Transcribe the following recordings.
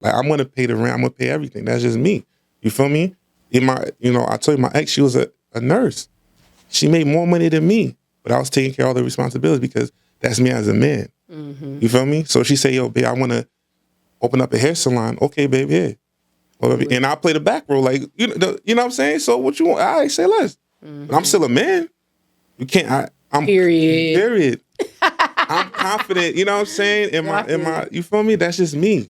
Like I'm gonna pay the rent. I'm gonna pay everything. That's just me. You feel me? I told you my ex, she was a nurse. She made more money than me, but I was taking care of all the responsibilities because that's me as a man. You feel me? So she said, "Yo, babe, I want to open up a hair salon." Okay, babe, yeah. And I play the back role, like you know what I'm saying. So what you want? I say less. But I'm still a man. You can't. I'm Period. Period. I'm confident. You know what I'm saying? You feel me? That's just me.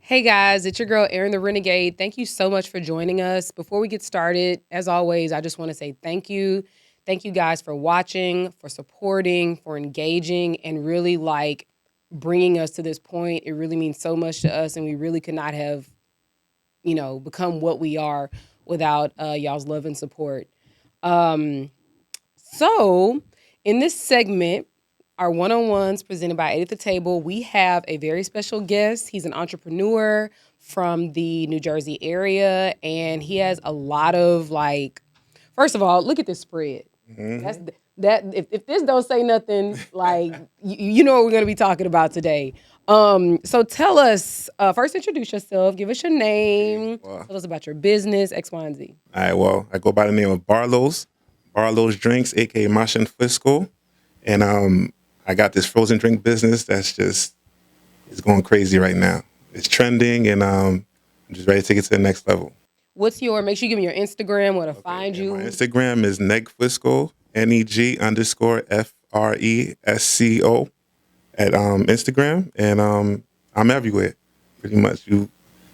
Hey guys, it's your girl Erin the Renegade. Thank you so much for joining us. Before we get started, as always, I just want to say thank you. Thank you guys for watching, for supporting, for engaging, and really like bringing us to this point. It really means so much to us, and we really could not have, become what we are without y'all's love and support. Um, so, in this segment, our one-on-ones presented by Eight at the Table, we have a very special guest. He's an entrepreneur from the New Jersey area, and he has a lot of first of all, look at this spread. That's that. If this don't say nothing, you know what we're going to be talking about today. So tell us, first introduce yourself, give us your name, tell us about your business, X, Y, and Z. All right. Well, I go by the name of Barlos. Barlos Drinks, aka Mashin Fisco, and I got this frozen drink business it's going crazy right now. It's trending, and I'm just ready to take it to the next level. Make sure you give me your Instagram, where to find you. My Instagram is negfisco, NEG_FRESCO at Instagram, and I'm everywhere, pretty much. You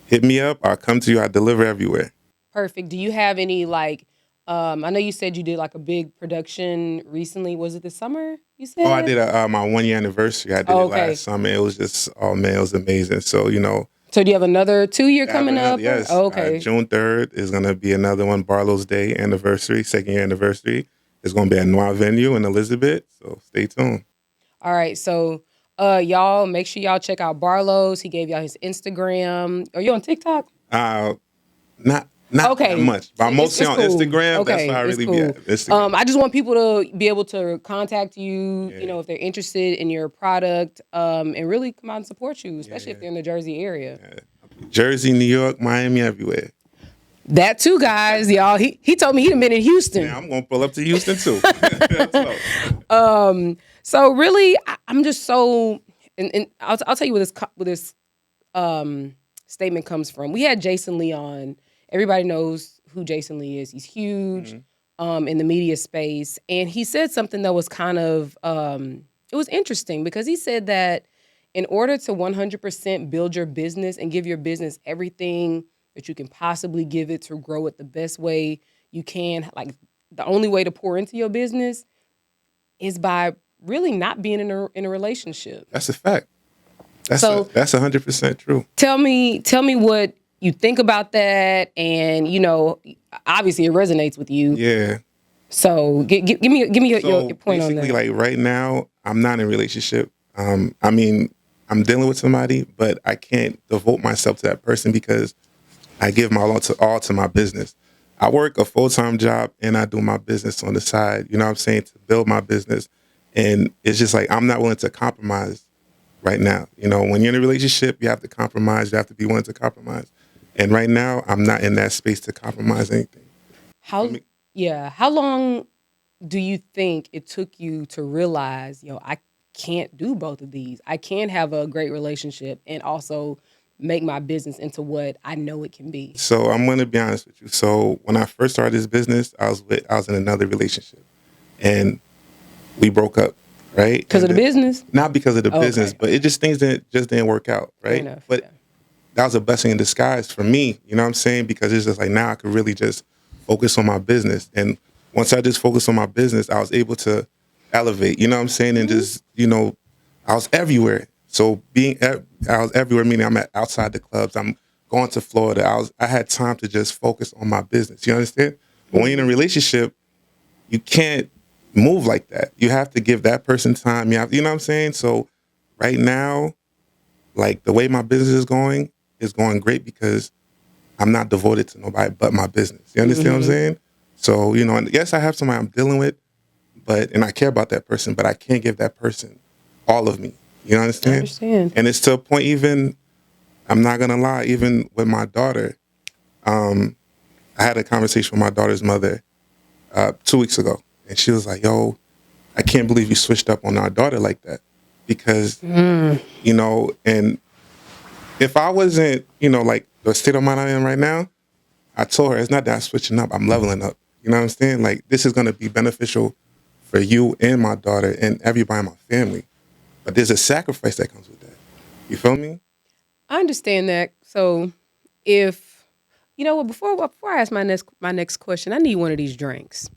hit me up, I'll come to you, I deliver everywhere. Perfect. Do you have any I know you said you did like a big production recently. Was it this summer? You said? Oh, I did my 1 year anniversary. I did it last summer. It was just, oh man, it was amazing. So, So do you have another 2 year coming up? Yes. Okay. June 3rd is going to be another one, Barlos Day anniversary, 2nd year anniversary. It's going to be at Noir Venue in Elizabeth. So stay tuned. All right. So y'all make sure y'all check out Barlos. He gave y'all his Instagram. Are you on TikTok? Not that much. But I'm mostly on cool. Instagram. Okay, that's why I really cool. be at Instagram. I just want people to be able to contact you, if they're interested in your product, and really come out and support you, especially if they're in the Jersey area. Yeah. Jersey, New York, Miami, everywhere. That too, guys, y'all. He told me he'd been in Houston. Yeah, I'm gonna pull up to Houston too. So really, I'm just so, and I'll tell you where this statement comes from. We had Jason Lee on. Everybody knows who Jason Lee is. He's huge in the media space. And he said something that was kind of, it was interesting because he said that in order to 100% build your business and give your business everything that you can possibly give it to grow it the best way you can, like the only way to pour into your business is by really not being in a relationship. That's a fact. That's 100% true. Tell me what you think about that, and obviously it resonates with you. Yeah. So give me your point on that. Basically, like right now, I'm not in a relationship. I mean, I'm dealing with somebody, but I can't devote myself to that person because I give my all to my business. I work a full-time job and I do my business on the side. You know what I'm saying? To build my business, and it's just like I'm not willing to compromise right now. When you're in a relationship, you have to compromise. You have to be willing to compromise. And right now, I'm not in that space to compromise anything. How long do you think it took you to realize, I can't do both of these? I can't have a great relationship and also make my business into what I know it can be. So I'm going to be honest with you. So when I first started this business, I was in another relationship, and we broke up. Right? Because of the business? Not because of the business, but things didn't work out. Right? Enough, but that was a blessing in disguise for me. You know what I'm saying? Because it's just like now I could really just focus on my business. And once I just focused on my business, I was able to elevate. You know what I'm saying? And just, I was everywhere. So I was everywhere, meaning I'm outside the clubs. I'm going to Florida. I had time to just focus on my business. You understand? But when you're in a relationship, you can't move like that. You have to give that person time. You know what I'm saying? So right now, like the way my business is going great because I'm not devoted to nobody but my business. You understand what I'm saying? So, and yes, I have somebody I'm dealing with, and I care about that person, but I can't give that person all of me. You understand? I understand. And it's to a point even, I'm not going to lie, even with my daughter, I had a conversation with my daughter's mother 2 weeks ago. And she was like, yo, I can't believe you switched up on our daughter like that. Because, and if I wasn't, like the state of mind I am right now, I told her it's not that I'm switching up, I'm leveling up. You know what I'm saying? Like, this is going to be beneficial for you and my daughter and everybody in my family. But there's a sacrifice that comes with that. You feel me? I understand that. So if before I ask my next question, I need one of these drinks.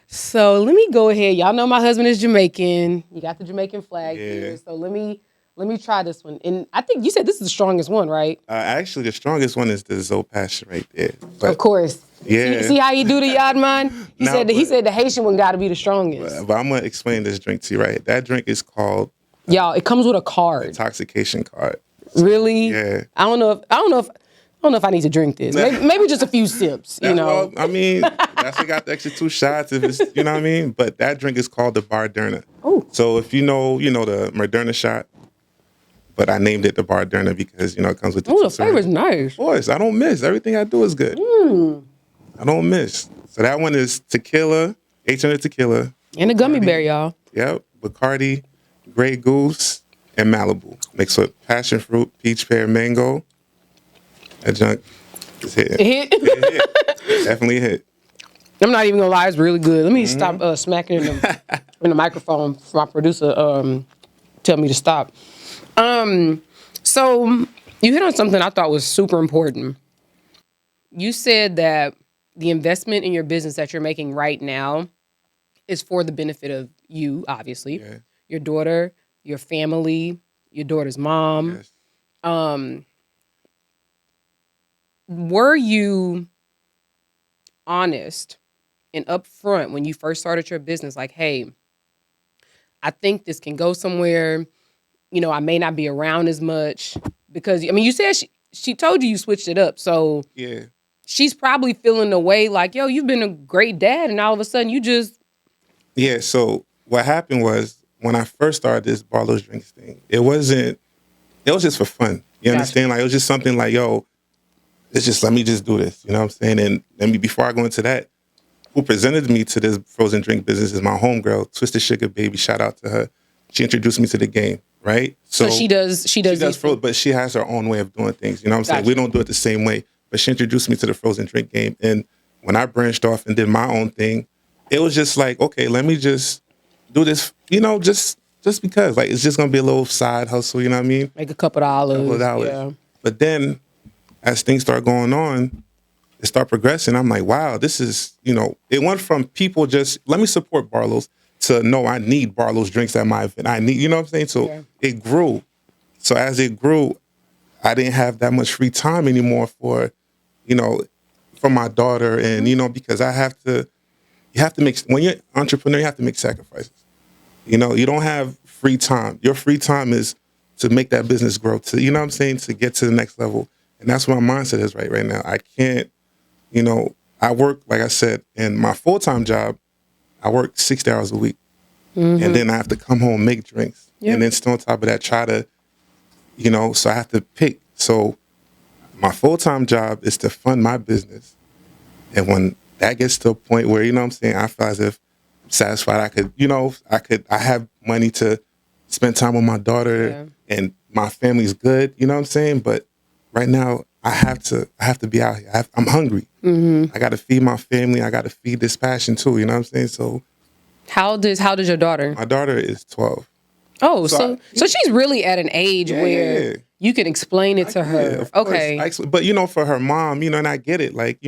So let me go ahead. Y'all know my husband is Jamaican. You got the Jamaican flag here. So let me try this one. And I think you said this is the strongest one, right? Actually, the strongest one is the Zoe Passion right there. But, of course. Yeah. See how you do the Yadman? He said the Haitian one got to be the strongest. But I'm gonna explain this drink to you, right? That drink is called y'all. It comes with a card. Intoxication card. Really? Yeah. I don't know if I need to drink this. Maybe just a few sips. Well, I mean, that's why I got the extra 2 shots. If it's, you know what I mean. But that drink is called the Barderna. Oh. So if you know the Moderna shot. But I named it the Barderna because it comes with the. Oh, the flavor's nice. Of course, I don't miss. Everything I do is good. I don't miss. So that one is tequila, 800 tequila. And a gummy bear, y'all. Yep. Bacardi, Grey Goose, and Malibu. Mixed with passion fruit, peach, pear, mango. That junk is hitting. It hit? Definitely a hit. I'm not even gonna lie, it's really good. Let me stop smacking in the microphone for my producer tell me to stop. So you hit on something I thought was super important. You said that the investment in your business that you're making right now is for the benefit of you, obviously, your daughter, your family, your daughter's mom. Yes. Were you honest and upfront when you first started your business? Like, hey, I think this can go somewhere. I may not be around as much because, you said she told you switched it up. So yeah, she's probably feeling the way like, yo, you've been a great dad. And all of a sudden you just. Yeah. So what happened was when I first started this Barlos drinks thing, it was just for fun. You understand? Like, it was just something like, yo, let me just do this. You know what I'm saying? And before I go into that, who presented me to this frozen drink business is my homegirl, Twisted Sugar Baby. Shout out to her. She introduced me to the game. Right? So she does frozen, but she has her own way of doing things. You know what I'm saying? We don't do it the same way. But she introduced me to the frozen drink game. And when I branched off and did my own thing, it was just like, okay, let me just do this, just because. Like, it's just gonna be a little side hustle, you know what I mean? Make a couple dollars. Yeah. But then as things start going on, it start progressing. I'm like, wow, this is, it went from people just let me support Barlos to no, I need Barlos drinks at my event. I need, you know what I'm saying? So it grew. So as it grew, I didn't have that much free time anymore for my daughter. And, because you have to make, when you're an entrepreneur, you have to make sacrifices. You don't have free time. Your free time is to make that business grow, to, you know what I'm saying, to get to the next level. And that's where my mindset is right now. I can't, I work, like I said, in my full-time job, I work 60 hours a week. And then I have to come home, make drinks. And then still on top of that, try to, so I have to pick. So my full-time job is to fund my business. And when that gets to a point where, I feel as if I'm satisfied, I have money to spend time with my daughter and my family's good, you know what I'm saying? But right now, I have to be out here. I'm hungry. I got to feed my family. I got to feed this passion too. You know what I'm saying? So, how old is your daughter? My daughter is 12. Oh, so she's really at an age where you can explain it to her. Okay, but for her mom, and I get it. Like,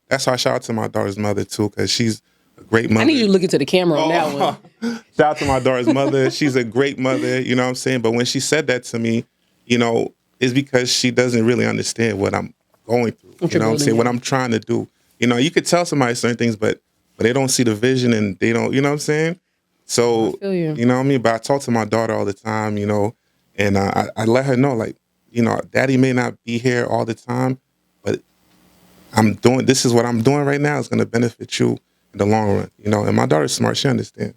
that's why I shout out to my daughter's mother too, because she's a great mother. I need you to look into the camera on that one. Shout out to my daughter's mother. She's a great mother. You know what I'm saying? But when she said that to me, it's because she doesn't really understand what I'm going through. You know what I'm saying? What I'm trying to do. You know, you could tell somebody certain things, but they don't see the vision and they don't, you know what I'm saying? I So, feel you. you know what I mean? But I talk to my daughter all the time, you know, and I let her know, like, you know, daddy may not be here all the time, but this is what I'm doing right now is going to benefit you in the long run, you know? And my daughter's smart. She understands.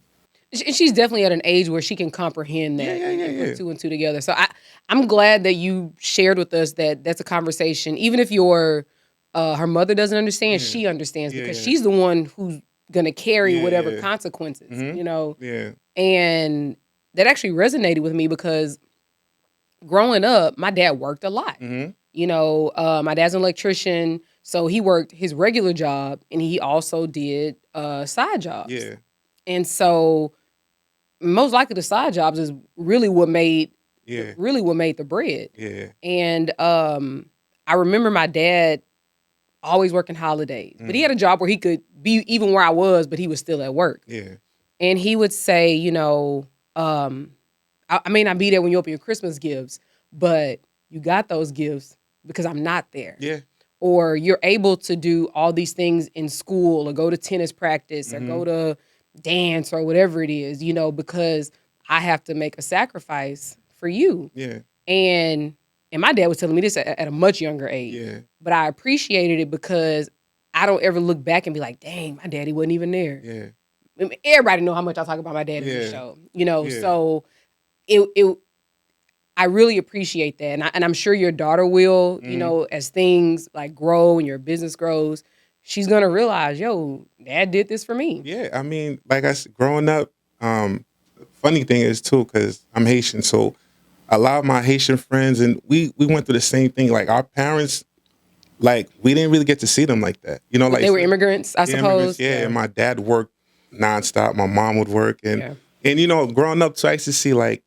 She's definitely at an age where she can comprehend Yeah, that yeah, yeah, and yeah. put two and two together. So I'm glad that you shared with us that that's a conversation. Even if her mother doesn't understand, Yeah. she understands Yeah, because yeah. she's the one who's gonna carry Yeah, whatever yeah. consequences, Mhm. you know. Yeah. And that actually resonated with me because growing up, my dad worked a lot. Mhm. You know, my dad's an electrician, so he worked his regular job and he also did side jobs. Yeah. And so most likely the side jobs is really what made Yeah. the bread. Yeah. And I remember my dad always working holidays, but he had a job where he could be even where I was, but he was still at work. Yeah. And he would say, you know, I may not be there when you open your Christmas gifts, but you got those gifts because I'm not there. Yeah. Or you're able to do all these things in school or go to tennis practice or go Mhm. to dance or whatever it is, you know, because I have to make a sacrifice for you. Yeah. And my dad was telling me this at a much younger age. Yeah. But I appreciated it because I don't ever look back and be like, dang, my daddy wasn't even there. Yeah. I mean, everybody know how much I talk about my dad in this Yeah. show, you know. Yeah. So it I really appreciate that, and I'm sure your daughter will. You know, as things like grow and your business grows, she's gonna realize, yo, dad did this for me. Yeah, I mean, like I said, growing up, funny thing is too, because I'm Haitian, so a lot of my Haitian friends and we went through the same thing. Like our parents, like we didn't really get to see them like that. You know, like They were immigrants, I yeah, immigrants, suppose. yeah. And my dad worked nonstop. My mom would work, Yeah. and you know, growing up, so I used to see like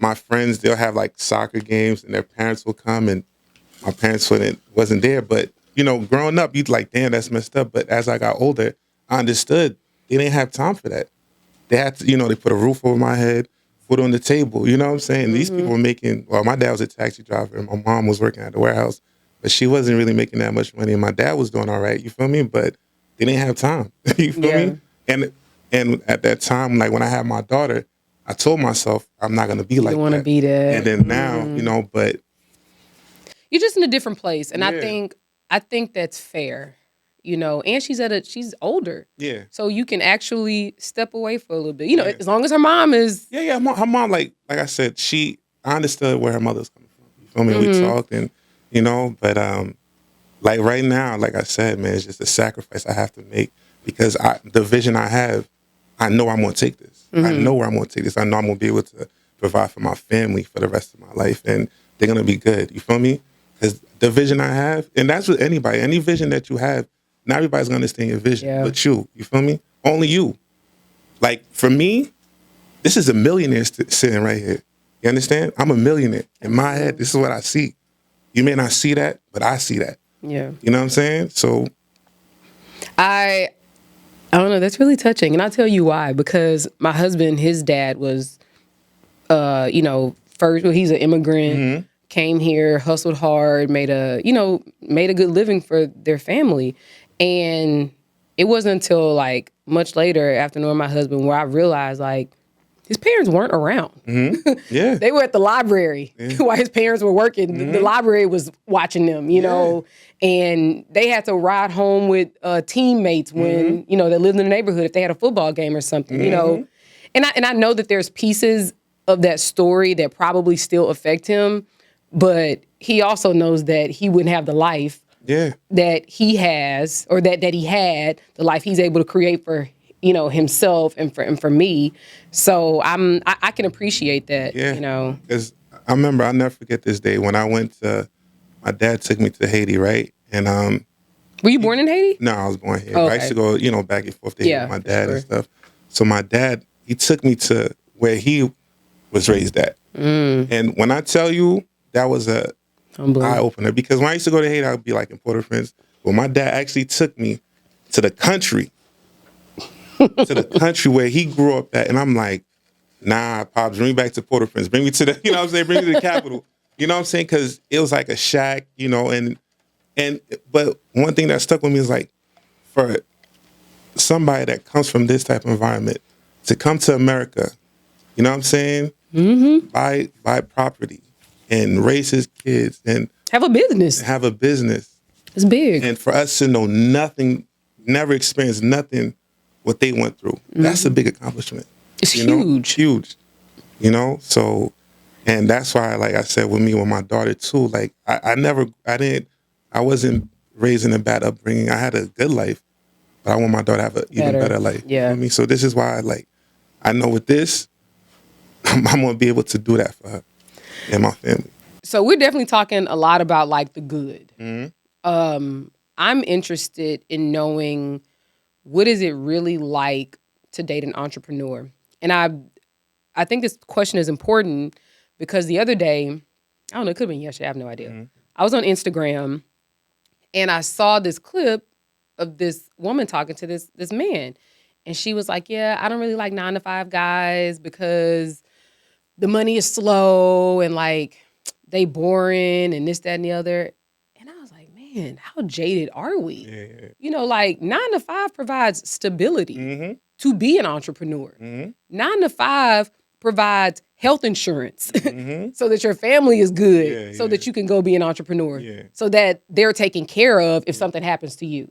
my friends. They'll have like soccer games, and their parents will come, and my parents wasn't there. But you know, growing up, you'd like, damn, that's messed up. But as I got older, I understood they didn't have time for that. They had to, you know, they put a roof over my head, food on the table. You know what I'm saying? These people were making. Well, my dad was a taxi driver, and my mom was working at the warehouse, but she wasn't really making that much money. And my dad was doing all right. You feel me? But they didn't have time. You feel Yeah. me? And at that time, like when I had my daughter, I told myself I'm not gonna be You like don't want to that. be that. And then now, you know, but You're just in a different place, and Yeah. I think that's fair. You know, and she's older, yeah. so you can actually step away for a little bit. You know, Yeah. as long as her mom is. Yeah, yeah. Her mom, like I said, I understood where her mother's coming from. You feel me? We talked, and you know, but like right now, like I said, man, it's just a sacrifice I have to make because the vision I have, I know I'm gonna take this. I know where I'm gonna take this. I know I'm gonna be able to provide for my family for the rest of my life, and they're gonna be good. You feel me? Because the vision I have, and that's with anybody, any vision that you have, not everybody's gonna understand your vision, Yeah. but you. You feel me? Only you. Like for me, this is a millionaire sitting right here. You understand? I'm a millionaire. In my head, this is what I see. You may not see that, but I see that. Yeah. You know what I'm saying? So I don't know. That's really touching, and I'll tell you why. Because my husband, his dad was, you know, first. Well, he's an immigrant, came here, hustled hard, made a good living for their family, and it wasn't until like much later after knowing my husband where I realized like his parents weren't around. yeah. They were at the library while his parents were working. The library was watching them, you know, and they had to ride home with teammates when, you know, they lived in the neighborhood if they had a football game or something, you know. And I know that there's pieces of that story that probably still affect him, but he also knows that he wouldn't have the life Yeah. that he has or that he had, the life he's able to create for, you know, himself and for me. So I can appreciate that, Yeah. you know. Because I remember, I'll never forget this day when I went to, my dad took me to Haiti, right? And Were you born in Haiti? no, I was born here. Oh, But I used to go, you know, back and forth to Haiti with my for dad sure. and stuff. So my dad, he took me to where he was raised at. And when I tell you, that was a Humbling. eye opener because when I used to go to Haiti, I would be like in Port-au-Prince. Well, my dad actually took me to the country, where he grew up at, and I'm like, nah, pops, bring me back to Port-au-Prince, bring me to the, you know what I'm saying, bring me to the capital, you know what I'm saying, because it was like a shack, you know, but one thing that stuck with me is like, for somebody that comes from this type of environment to come to America, you know what I'm saying? Buy property and raise his kids and Have a business. have a business. It's big. And for us to know nothing, never experience nothing what they went through, that's a big accomplishment. It's you know? huge. Huge. You know? So, and that's why, like I said, with me, with my daughter too, like I wasn't raised in a bad upbringing. I had a good life, but I want my daughter to have an even better life. Yeah. You know what I mean? So this is why, like, I know with this, I'm going to be able to do that for her and my family. So we're definitely talking a lot about like the good. I'm interested in knowing what is it really like to date an entrepreneur. And I think this question is important because the other day, I don't know, it could have been yesterday, I have no idea. I was on Instagram and I saw this clip of this woman talking to this man. And she was like, yeah, I don't really like 9-to-5 guys because the money is slow and like they boring and this, that, and the other. And I was like, man, how jaded are we? Yeah. You know, like 9-to-5 provides stability to be an entrepreneur. 9-to-5 provides health insurance so that your family is good, so that you can go be an entrepreneur, so that they're taken care of if something happens to you.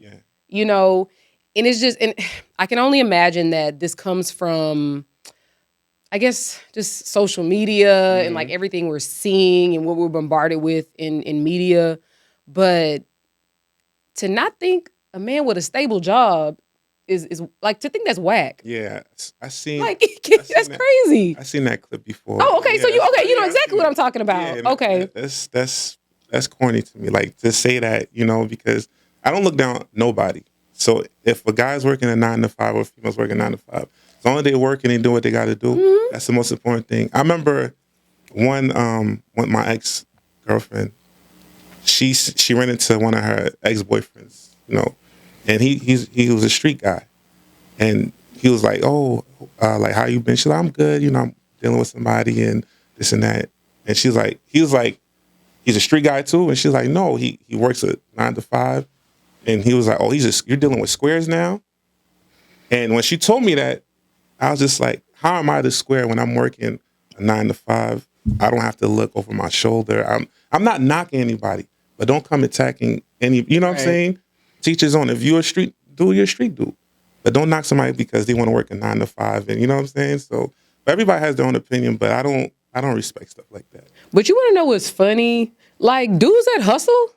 You know, and it's just, and I can only imagine that this comes from, I guess, just social media and like everything we're seeing and what we're bombarded with in media. But to not think a man with a stable job is like, to think that's whack. Yeah, I seen Like, seen that's that. crazy. I seen that clip before. Oh, okay. Yeah, So you know exactly what I'm talking about. Yeah, Okay. That's corny to me. Like to say that, you know, because I don't look down on nobody. So if a guy's working a 9-to-5 or a female's working 9-to-5, as long as they work and they do what they got to do, that's the most important thing. I remember when my ex girlfriend, she ran into one of her ex boyfriends, you know, and he was a street guy, and he was like, oh, like how you been? She's like, I'm good, you know, I'm dealing with somebody and this and that, and he was like, he's a street guy too, and she's like, no, he works at 9-to-5. And he was like, oh, you're dealing with squares now? And when she told me that, I was just like, how am I the square when I'm working a 9-to-5? I don't have to look over my shoulder. I'm not knocking anybody, but don't come attacking any, you know what I'm saying? Teachers on, if you're a street, do your street dude. But don't knock somebody because they want to work a 9-to-5, and you know what I'm saying? So everybody has their own opinion, but I don't respect stuff like that. But you want to know what's funny? Like, dudes that hustle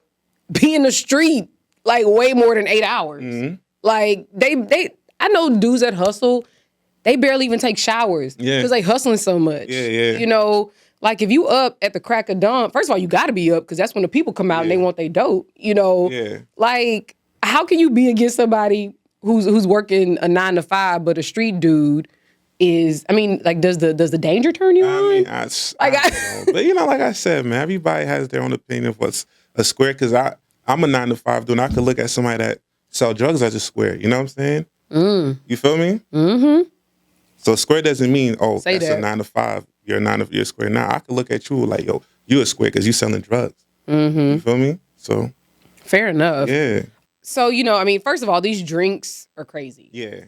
be in the street like way more than 8 hours. Like I know dudes that hustle, they barely even take showers because they hustling so much. You know, like if you up at the crack of dawn, first of all, you got to be up because that's when the people come out and they want their dope. You know, like how can you be against somebody who's working a 9-to-5 but a street dude is? I mean, like does the danger turn you on? I mean, I don't know. But you know, like I said, man, everybody has their own opinion of what's a square. Because I'm a 9-to-5 dude, and I could look at somebody that sell drugs as a square. You know what I'm saying? You feel me? So square doesn't mean, that's a 9-to-5. You're a square. Now I could look at you like, yo, you a square because you selling drugs. You feel me? So fair enough. Yeah. So, you know, I mean, first of all, these drinks are crazy. Yeah.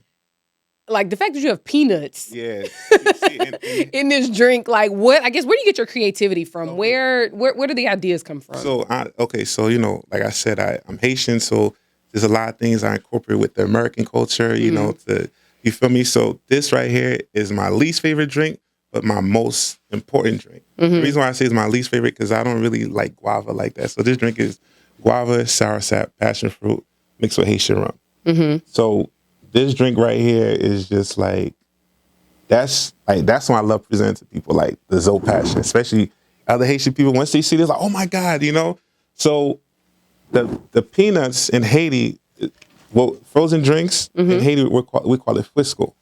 Like the fact that you have peanuts Yeah. in this drink, like what? I guess where do you get your creativity from? Where do the ideas come from? So you know, like I said, I'm Haitian, so there's a lot of things I incorporate with the American culture. You know, you feel me? So this right here is my least favorite drink, but my most important drink. The reason why I say it's my least favorite because I don't really like guava like that. So this drink is guava, sour sap, passion fruit mixed with Haitian rum. So this drink right here is just like that's what I love presenting to people, like the Zoe passion, especially other Haitian people. Once they see this, like, oh my God, you know. So the peanuts in Haiti, well, frozen drinks in Haiti we call it Frisco.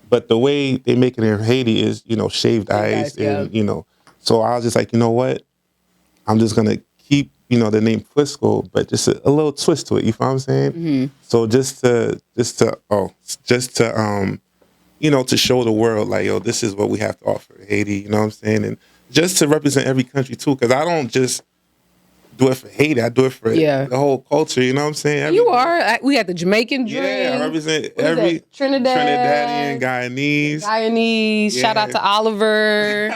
But the way they make it in Haiti is, you know, shaved ice, and you know. So I was just like, you know what, I'm just gonna keep, you know, the name Frisco, but just a little twist to it. You know what I'm saying? So just to you know, to show the world like, yo, this is what we have to offer Haiti. You know what I'm saying? And just to represent every country too, because I don't just do it for Haiti. I do it for Yeah. the whole culture. You know what I'm saying? You are. We got the Jamaican drink. Yeah, I represent What is every that? Trinidadian, Guyanese. Shout out to Oliver.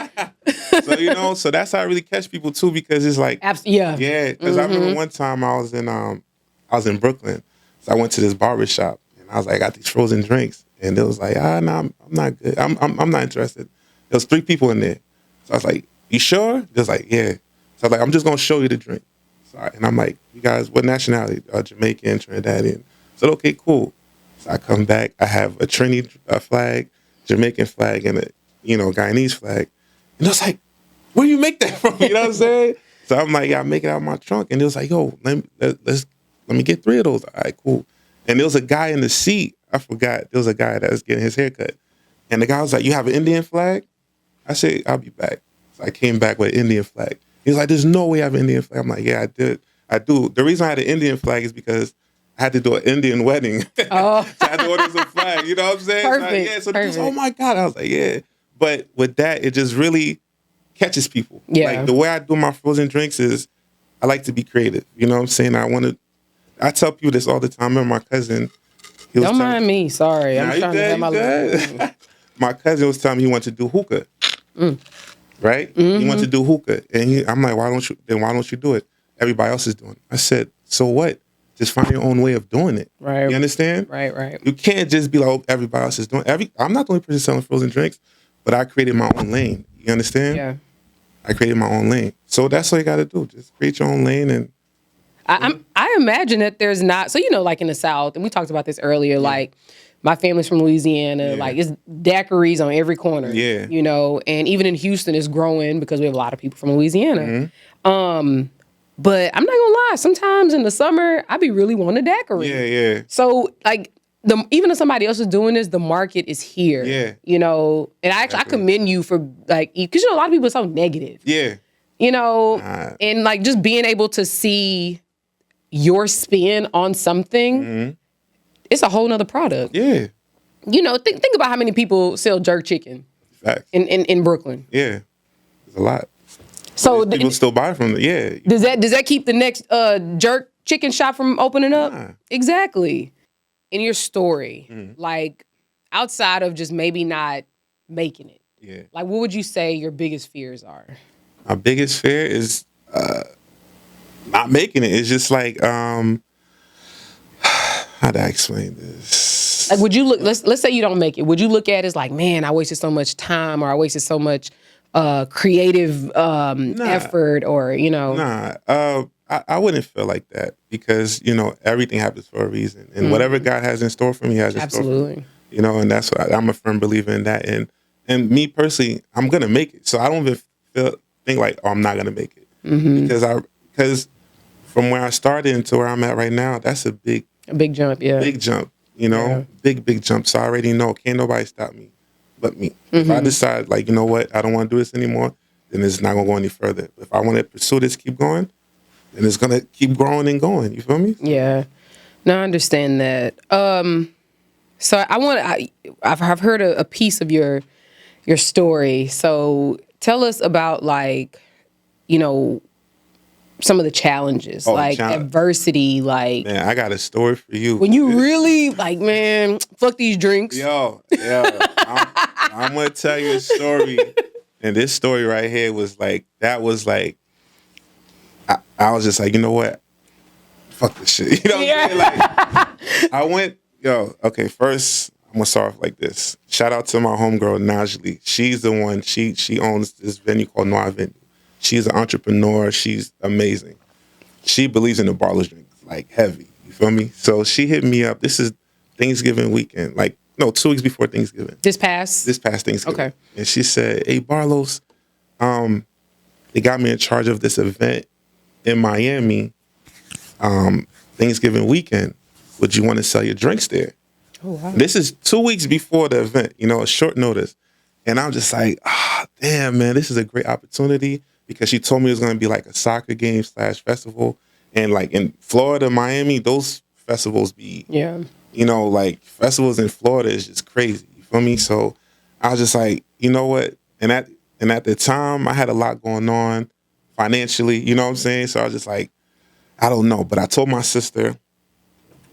So so that's how I really catch people too, because it's like, Yeah. yeah. Because I remember one time I was in Brooklyn, so I went to this barbershop and I was like, I got these frozen drinks, and it was like, no, I'm not good. I'm not interested. There was 3 people in there, so I was like, you sure? They was like, yeah. So I was like, I'm just gonna show you the drink. And I'm like, you guys, what nationality? Jamaican, Trinidadian. I said, okay, cool. So I come back. I have a Trini flag, Jamaican flag, and a Guyanese flag. And I was like, where you make that from? You know what I'm saying? So I'm like, yeah, I make it out of my trunk. And it was like, yo, let me get 3 of those. All right, cool. And there was a guy in the seat. I forgot. There was a guy that was getting his hair cut. And the guy was like, you have an Indian flag? I said, I'll be back. So I came back with an Indian flag. He was like, there's no way I have an Indian flag. I'm like, yeah, I did. I do. The reason I had an Indian flag is because I had to do an Indian wedding. Oh. So I had to order some flag. You know what I'm saying? Perfect. So they was, oh my God. I was like, yeah. But with that, it just really catches people. Yeah. Like the way I do my frozen drinks is I like to be creative. You know what I'm saying? I tell people this all the time. I remember my cousin. Don't mind me. Sorry. I'm trying to have my My cousin was telling me he wanted to do hookah. Right? Mm-hmm. He wanted to do hookah. And I'm like, why don't you do it? Everybody else is doing it. I said, so what? Just find your own way of doing it. Right. You understand? Right. You can't just be like, oh, everybody else is doing it. I'm not the only person selling frozen drinks, but I created my own lane. You understand? Yeah. I created my own lane. So that's all you got to do. Just create your own lane. And I imagine that there's not, so, like in the South, and we talked about this earlier, like my family's from Louisiana, like it's daiquiris on every corner. Yeah. And even in Houston it's growing because we have a lot of people from Louisiana. Mm-hmm. But I'm not gonna lie, sometimes in the summer I be really wanting a daiquiri. Yeah. So like even if somebody else is doing this, the market is here. Yeah. And I commend you for like, because a lot of people are so negative. Yeah. And like just being able to see your spin on something, it's a whole nother product. Yeah. Think about how many people sell jerk chicken. Facts. In Brooklyn. Yeah. There's a lot. So people still buy from it. Yeah. Does that keep the next jerk chicken shop from opening up? Nah. Exactly. In your story, like outside of just maybe not making it, like what would you say your biggest fears are? My biggest fear is not making it. It's just like how do I explain this? Like, would you look? Let's say you don't make it. Would you look at it as like, man, I wasted so much time, or I wasted so much creative effort, or Nah, I wouldn't feel like that because everything happens for a reason, and whatever God has in store for me, He has in store for me. And that's what I'm a firm believer in that. And me personally, I'm gonna make it, so I don't even think like, oh, I'm not gonna make it because from where I started to where I'm at right now, that's a big jump, big jump. Big jump. So I already know can't nobody stop me but me. If I decide like, you know what, I don't want to do this anymore, then it's not gonna go any further. If I want to pursue this, keep going, then it's gonna keep growing and going. You feel me? Yeah. No, I understand that. So I've heard a piece of your story. So tell us about like, some of the challenges, adversity, like. Man, I got a story for you. When you really like, man, fuck these drinks. Yo, I'm gonna tell you a story, and this story right here was like, I was just like, you know what, fuck this shit. You know what I'm saying? Like, I went, okay, first I'm gonna start off like this. Shout out to my homegirl Najli. She's the one. She owns this venue called Noir Venue. She's an entrepreneur. She's amazing. She believes in the Barlos drink, like heavy. You feel me? So she hit me up. This is Thanksgiving weekend, 2 weeks before Thanksgiving. This past Thanksgiving. Okay. And she said, hey, Barlos, they got me in charge of this event in Miami, Thanksgiving weekend. Would you want to sell your drinks there? Oh, wow. This is 2 weeks before the event, a short notice. And I'm just like, damn, man, this is a great opportunity because she told me it was going to be like a soccer game / festival. And like in Florida, Miami, those festivals be, like festivals in Florida is just crazy. You feel me? So I was just like, you know what? And at the time, I had a lot going on financially, you know what I'm saying? So I was just like, I don't know, but I told my sister,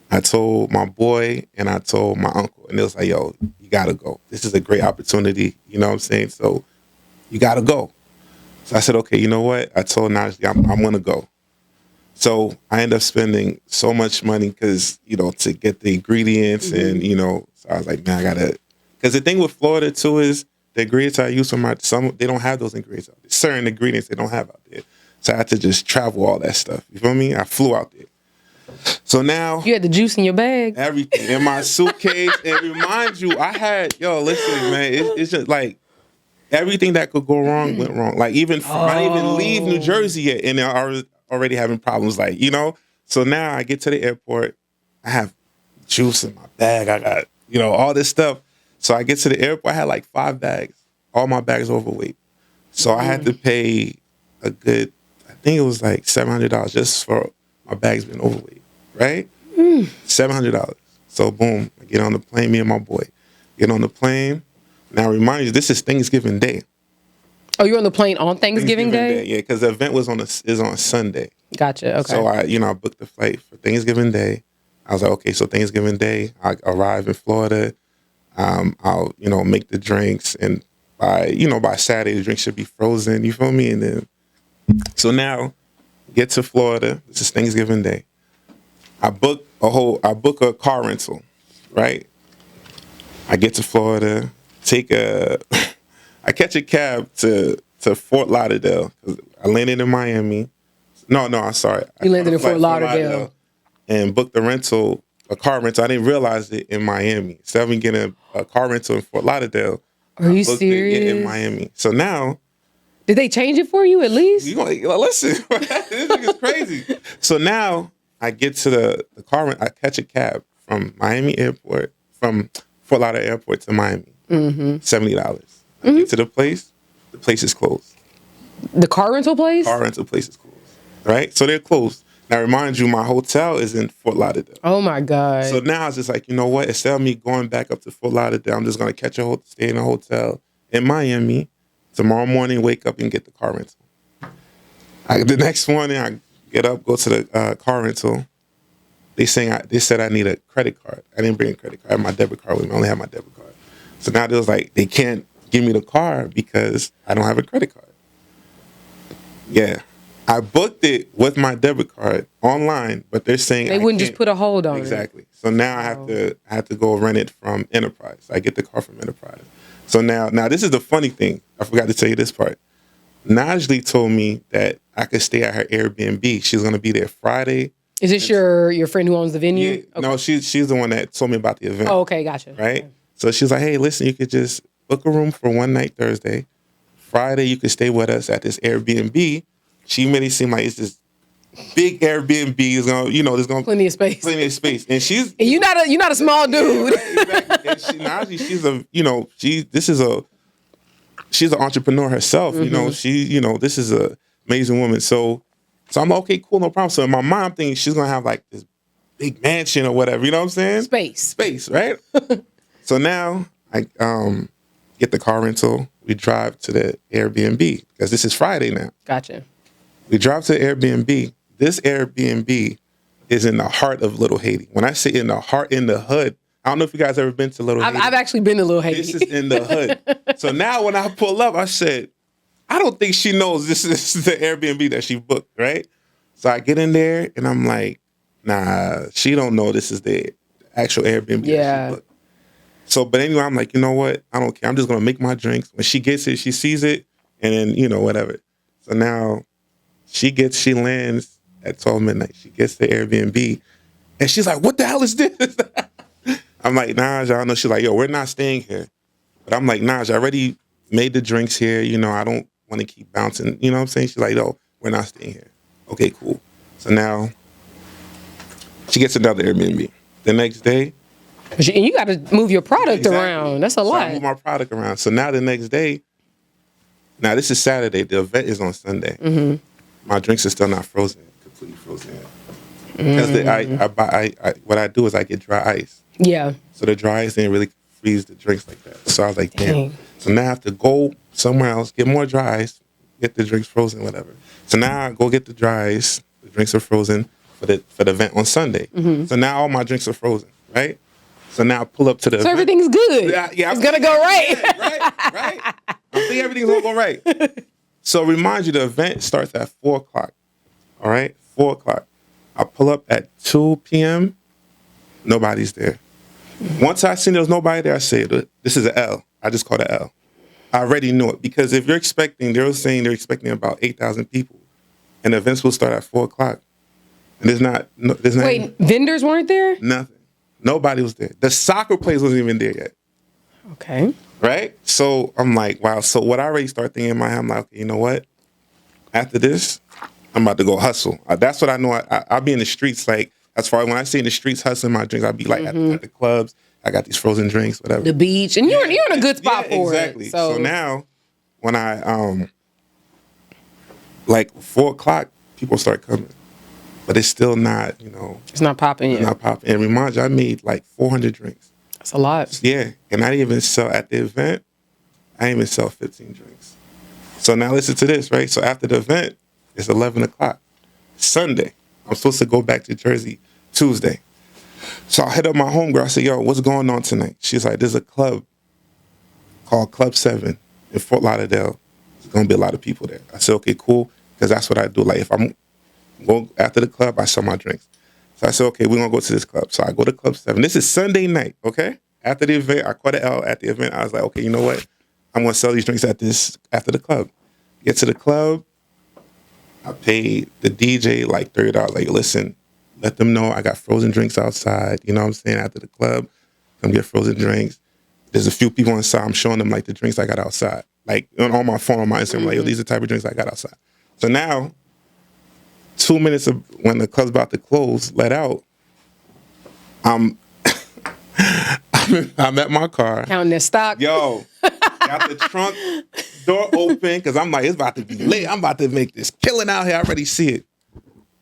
I told my boy, and I told my uncle, and it was like, yo, you gotta go. This is a great opportunity. You know what I'm saying? So you gotta go. So I said, okay, you know what? I told Najee, I'm gonna go. So I end up spending so much money because, to get the ingredients and, so I was like, man, I gotta, because the thing with Florida too is the ingredients I use for they don't have those ingredients out there. Certain ingredients they don't have out there. So I had to just travel all that stuff. You feel me? I flew out there. So now You had the juice in your bag. everything in my suitcase. And remind you, listen, man, it's just like everything that could go wrong went wrong. Like I didn't even leave New Jersey yet, and they're already having problems. So now I get to the airport, I have juice in my bag. I got all this stuff. So I get to the airport, I had like 5 bags. All my bags overweight. So I had to pay a good, I think it was like $700 just for my bags being overweight. Right? $700. So boom, I get on the plane. Me and my boy get on the plane. Now, remind you, this is Thanksgiving Day. Oh, you're on the plane on Thanksgiving Day? Yeah, because the event is on Sunday. Gotcha. Okay. So I booked the flight for Thanksgiving Day. I was like, okay, so Thanksgiving Day, I arrive in Florida. I'll make the drinks, and by Saturday the drinks should be frozen. You feel me? And then so now get to Florida. This is Thanksgiving Day. I book a car rental, right? I get to Florida, I catch a cab to Fort Lauderdale. I landed in Miami. No, I'm sorry. You landed in Fort Lauderdale. And booked a car rental. I didn't realize it in Miami. So I've been getting a car rental in Fort Lauderdale. Are you serious? In Miami. So now, did they change it for you at least? Listen, this is crazy. So now I get to the car. I catch a cab from Miami Airport, from Fort Lauderdale Airport to Miami. $70. I get to the place is closed. The car rental place? Car rental place is closed. Right? So they're closed. Now, remind you, my hotel is in Fort Lauderdale. Oh, my God. So now I was just like, you know what? Instead of me going back up to Fort Lauderdale, I'm just going to stay in a hotel in Miami. Tomorrow morning, wake up and get the car rental. The next morning, I get up, go to the car rental. They said I need a credit card. I didn't bring a credit card. I had my debit card with me. I only had my debit card. So now they was like, they can't give me the car because I don't have a credit card. Yeah. I booked it with my debit card online, but they're saying they wouldn't just put a hold on it. Exactly. So now I have to go rent it from Enterprise. I get the car from Enterprise. So now this is the funny thing. I forgot to tell you this part. Najee told me that I could stay at her Airbnb. She's going to be there Friday. Is this your friend who owns the venue? Yeah, okay. No, she's the one that told me about the event. Oh, okay, gotcha. Right? Okay. So she's like, hey, listen, you could just book a room for one night Thursday. Friday, you could stay with us at this Airbnb. She made it seem like it's this big Airbnb. Is gonna, there's gonna plenty of space. Plenty of space, and she's and you're not a small dude. Exactly. And she's an entrepreneur herself. This is a amazing woman. So I'm like, okay, cool, no problem. So in my mind, I'm thinking she's gonna have like this big mansion or whatever. You know what I'm saying? Space, right? So now I get the car rental. We drive to the Airbnb because this is Friday now. Gotcha. We drive to the Airbnb. This Airbnb is in the heart of Little Haiti. When I say in the hood, I don't know if you guys ever been to Little Haiti. I've actually been to Little Haiti. This is in the hood. So now when I pull up, I said, I don't think she knows this is the Airbnb that she booked, right? So I get in there and I'm like, nah, she don't know this is the actual Airbnb that she booked. So, but anyway, I'm like, you know what? I don't care. I'm just going to make my drinks. When she gets it, she sees it, and then, whatever. So now she lands at 12 midnight. She gets the Airbnb, and she's like, what the hell is this? I'm like, Naj, I don't know. She's like, yo, we're not staying here. But I'm like, Naj, I already made the drinks here. I don't want to keep bouncing. You know what I'm saying? She's like, no, we're not staying here. Okay, cool. So now she gets another Airbnb. The next day. And you got to move your product around. That's a lot. I move my product around. So now the next day, now this is Saturday. The event is on Sunday. Mm-hmm. My drinks are still not frozen, completely frozen. Because what I do is I get dry ice. Yeah. So the dry ice didn't really freeze the drinks like that. So I was like, damn. So now I have to go somewhere else, get more dry ice, get the drinks frozen, whatever. So now I go get the dry ice. The drinks are frozen for the event on Sunday. So now all my drinks are frozen, right? So now I pull up to the So event. everything's good. Yeah, It's gonna go right. Yeah, right. I think everything's gonna go right. So remind you, the event starts at 4:00. All right, 4:00. I pull up at 2 p.m. Nobody's there. Once I seen there was nobody there, I said, "This is an L." I just called it L. I already knew it because if you're expecting, they were saying they're expecting about 8,000 people, and the events will start at 4:00. And there's not Wait, vendors weren't there? nothing. Nobody was there. The soccer players wasn't even there yet. Okay. Right? So I'm like, wow. So what I already start thinking in my head, I'm like, okay, you know what? After this, I'm about to go hustle. That's what I know. I'll be in the streets. Like, as far as when I say in the streets hustling my drinks, I'll be like at the clubs. I got these frozen drinks, whatever. The beach. And you're in a good spot for exactly. it. So now when I like 4:00, people start coming. But it's still not, it's not popping yet. It's not popping. And remind you, I made like 400 drinks. That's a lot. Yeah. And I didn't even sell at the event. I didn't even sell 15 drinks. So now listen to this, right? So after the event, it's 11 o'clock. Sunday. I'm supposed to go back to Jersey Tuesday. So I hit up my homegirl. I said, yo, what's going on tonight? She's like, there's a club called Club 7 in Fort Lauderdale. There's going to be a lot of people there. I said, okay, cool. Because that's what I do. Like, if I'm go after the club, I sell my drinks. So I said, okay, we're going to go to this club. So I go to Club 7. This is Sunday night, okay? After the event, I caught an L at the event. I was like, okay, you know what? I'm going to sell these drinks after the club. Get to the club. I paid the DJ like $30. Like, listen, let them know I got frozen drinks outside. You know what I'm saying? After the club, come get frozen drinks. There's a few people inside. I'm showing them like the drinks I got outside. Like on my phone, on my Instagram, like, yo, these are the type of drinks I got outside. So now, 2 minutes of when the club's about to close, let out, I'm at my car. Counting their stock. Yo, got the trunk door open because I'm like, it's about to be lit. I'm about to make this killing out here. I already see it.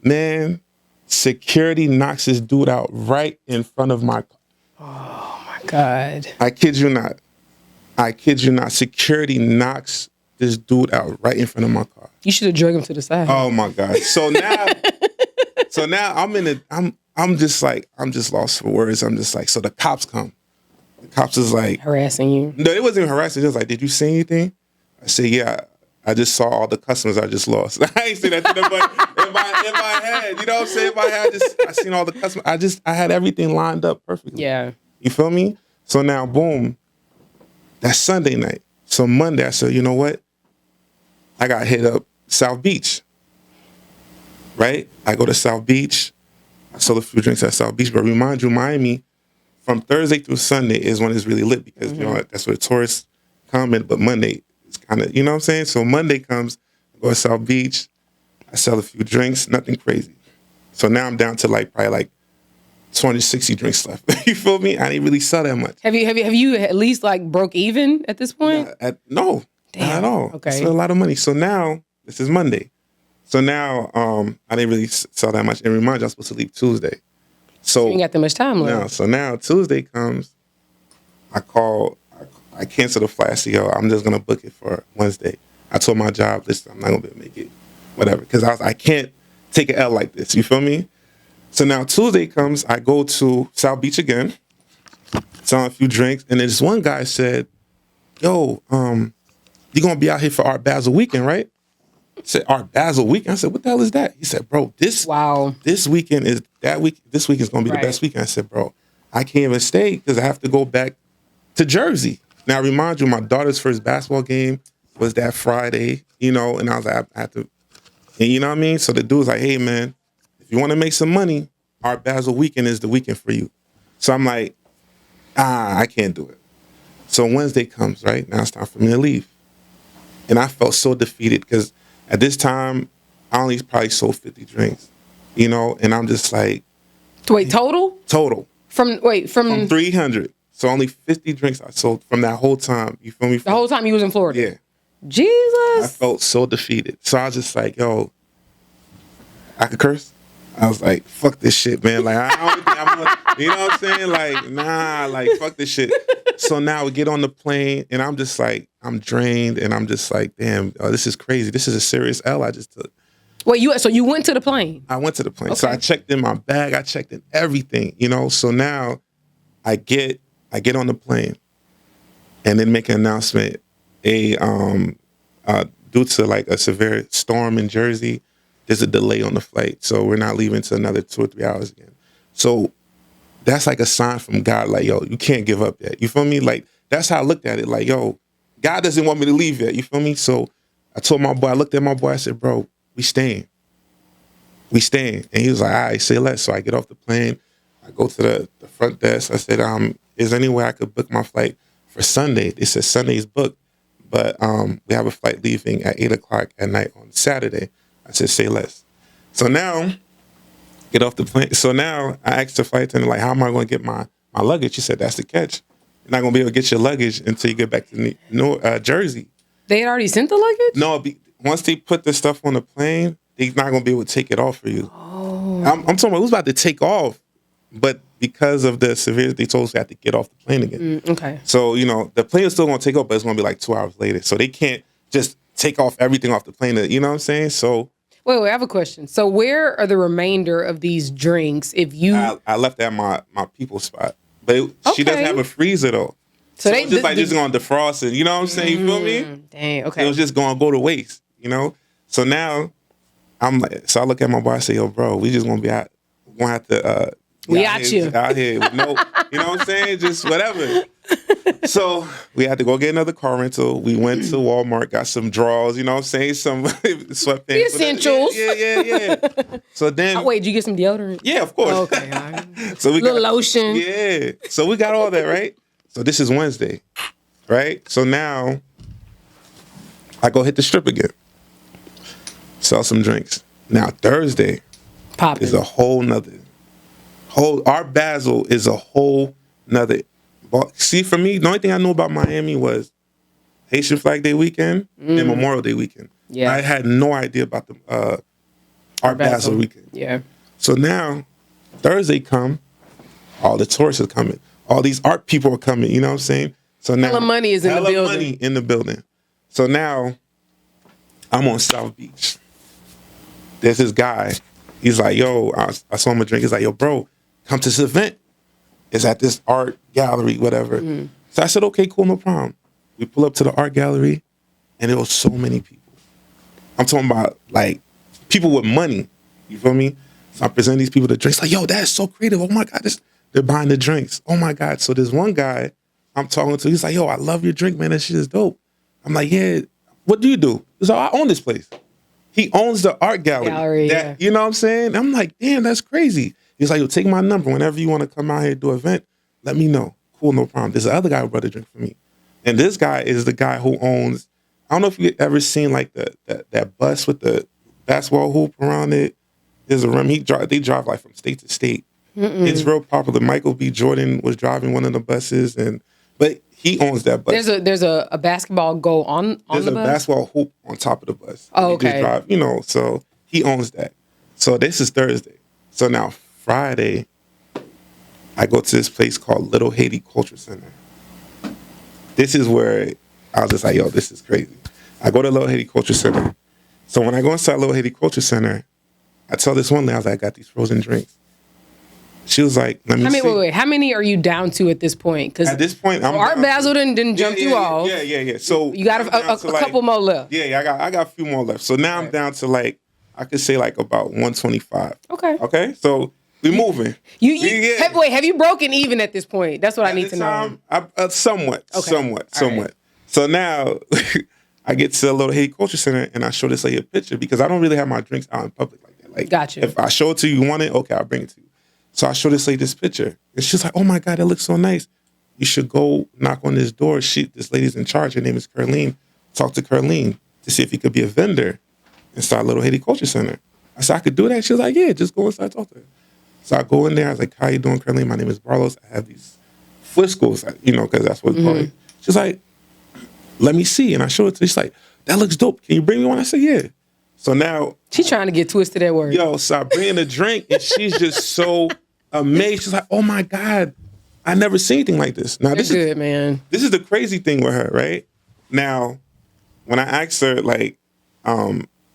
Man, security knocks this dude out right in front of my car. Oh, my God. I kid you not. Security knocks this dude out right in front of my car. You should have dragged him to the side. Oh my God. So now I'm just lost for words. I'm just like, so the cops come. The cops is like harassing you. No, it wasn't even harassing. It was like, did you see anything? I said, yeah, I just saw all the customers I just lost. I ain't say that to them, but in my head, you know what I'm saying? In my head, I seen all the customers. I had everything lined up perfectly. Yeah. You feel me? So now, boom, that's Sunday night. So Monday, I said, you know what? I got hit up South Beach, right? I go to South Beach. I sold a few drinks at South Beach, but remind you, Miami, from Thursday through Sunday is when it's really lit because, you know, that's where tourists come in, but Monday is kind of, you know what I'm saying? So Monday comes, I go to South Beach, I sell a few drinks, nothing crazy. So now I'm down to probably 260 drinks left. You feel me? I didn't really sell that much. Have you at least broke even at this point? No. Damn. Not at all. Okay. It's a lot of money. So now, this is Monday. So now, I didn't really sell that much. And remind you, I was supposed to leave Tuesday. So you ain't got that much time left. No. So now Tuesday comes, I cancel the flight. I said, yo, I'm just going to book it for Wednesday. I told my job, listen, I'm not going to be able to make it, whatever. Because I can't take an L like this. You feel me? So now Tuesday comes, I go to South Beach again, sell a few drinks. And then this one guy said, yo, you're going to be out here for Art Basel weekend, right? I said, Art Basel weekend? I said, what the hell is that? He said, bro, this weekend is that week. This weekend is going to be the best weekend. I said, bro, I can't even stay because I have to go back to Jersey. Now, I remind you, my daughter's first basketball game was that Friday, and I was like, I have to, and you know what I mean? So the dude was like, hey, man, if you want to make some money, Art Basel weekend is the weekend for you. So I'm like, I can't do it. So Wednesday comes, right? Now it's time for me to leave. And I felt so defeated because at this time, I only probably sold 50 drinks, and I'm just like. Wait, total? Total. From 300. So only 50 drinks I sold from that whole time. You feel me? The whole time you was in Florida? Yeah. Jesus. I felt so defeated. So I was just like, yo, I could curse. I was like, fuck this shit, man. Like, I don't think I'm gonna, you know what I'm saying? Like, nah, fuck this shit. So now we get on the plane and I'm just like, I'm drained and I'm just like, damn, this is crazy. This is a serious L I just took. Wait, so you went to the plane? I went to the plane. So Okay. I checked in my bag. I checked in everything, you know. So now I get on the plane and then make an announcement. Due to like a severe storm in Jersey, there's a delay on the flight. So we're not leaving till another 2 or 3 hours again. So that's like a sign from God, like, yo, you can't give up yet. You feel me? Like, that's how I looked at it. Like, yo, God doesn't want me to leave yet. You feel me? So I looked at my boy, I said, bro, we staying. And he was like, all right, say less. So I get off the plane. I go to the front desk. I said, is there any way I could book my flight for Sunday? They said Sunday's booked, but we have a flight leaving at 8:00 at night on Saturday. I said, say less. So now, get off the plane. So now I asked the flight attendant, like, how am I going to get my luggage? She said, that's the catch. You're not going to be able to get your luggage until you get back to Jersey. They had already sent the luggage? No, once they put the stuff on the plane, they're not going to be able to take it off for you. Oh. I'm talking about who's about to take off, but because of the severity, they told us we had to get off the plane again. Okay. So, you know, the plane is still going to take off, but it's going to be like 2 hours later. So they can't just take off everything off the plane. You know what I'm saying? So Wait, I have a question. So where are the remainder of these drinks if you... I left at my people's spot. But she doesn't Okay. have a freezer, though. So they it's just like just going to defrost it. You know what I'm saying? You feel me? Dang, It okay. was just going to go to waste, you know? So now I'm like, so I look at my boy, I say, yo, bro, we just going to be out. We're going to have to... We out at here, you. Out here with no... You know what I'm saying? Just whatever. So we had to go get another car rental. We went to Walmart, got some drawers, you know what I'm saying? Some sweatpants. The essentials. Yeah. So then... Oh, wait, did you get some deodorant? Yeah, of course. Okay. All right. So we Little got lotion. Yeah. So we got all that, right? So this is Wednesday, right? So now I go hit the strip again. Sell some drinks. Now Thursday Popping. is a whole nother our Basel is a whole nother. See, for me, the only thing I knew about Miami was Haitian Flag Day weekend and Memorial Day weekend. Yeah. I had no idea about the Art Basel weekend. Yeah. So now, Thursday come, all the tourists are coming. All these art people are coming, you know what I'm saying? So now Hella money is in the hella building. money in the building. So now, I'm on South Beach. There's this guy. He's like, yo, I saw him a drink. He's like, yo, bro, come to this event. It's at this art gallery, whatever. So I said, okay, cool, no problem. We pull up to the art gallery, and there was so many people. I'm talking about, like, people with money. You feel me? So I present these people the drinks. Like, yo, that's so creative. Oh, my God. They're buying the drinks. Oh, my God. So there's one guy I'm talking to. He's like, yo, I love your drink, man. That shit is dope. I'm like, yeah, what do you do? He's like, I own this place. He owns the art gallery. Yeah. You know what I'm saying? I'm like, damn, that's crazy. He's like, yo, take my number. Whenever you want to come out here and do an event, let me know. Cool, no problem. There's another guy who brought a drink for me. And this guy is the guy who owns, I don't know if you've ever seen like that bus with the basketball hoop around it. There's a rim. They drive like from state to state. It's real popular. Michael B. Jordan was driving one of the buses, but he owns that bus. There's a basketball goal on There's the bus? There's a basketball hoop on top of the bus. Oh, He okay. just drive, so he owns that. So this is Thursday. So now Friday, I go to this place called Little Haiti Culture Center. This is where I was just like, yo, this is crazy. I go to Little Haiti Culture Center. So when I go inside Little Haiti Culture Center, I tell this one lady, I was like, I got these frozen drinks. She was like, let me see. Wait. How many are you down to at this point? Because At this point, I'm Art down Basel didn't jump you off. Yeah. So You got a couple more left. Yeah, I got a few more left. So now I'm down to like, I could say like about 125. Okay. So we moving. Have you broken even at this point? That's what I need to know. Somewhat. Okay. Somewhat. So now I get to a Little Haiti Culture Center and I show this lady a picture because I don't really have my drinks out in public like that. Like, Gotcha. If I show it to you, you want it? Okay, I'll bring it to you. So I show this lady this picture. And she's like, oh my God, that looks so nice. You should go knock on this door. This lady's in charge. Her name is Curleen. Talk to Curleen to see if he could be a vendor inside Little Haiti Culture Center. I said, I could do that. She was like, yeah, just go inside, talk to her. So I go in there. I was like, how you doing, Curleen? My name is Barlos. I have these Fliscos, because that's what it's called. She's like, let me see. And I show it to her. She's like, that looks dope. Can you bring me one? I said, yeah. So now... She's trying to get twisted at work. Yo, so I bring in a drink, and she's just so amazed. She's like, oh, my God. I never seen anything like this. Now, This is good, man. This is the crazy thing with her, right? Now, when I asked her, like,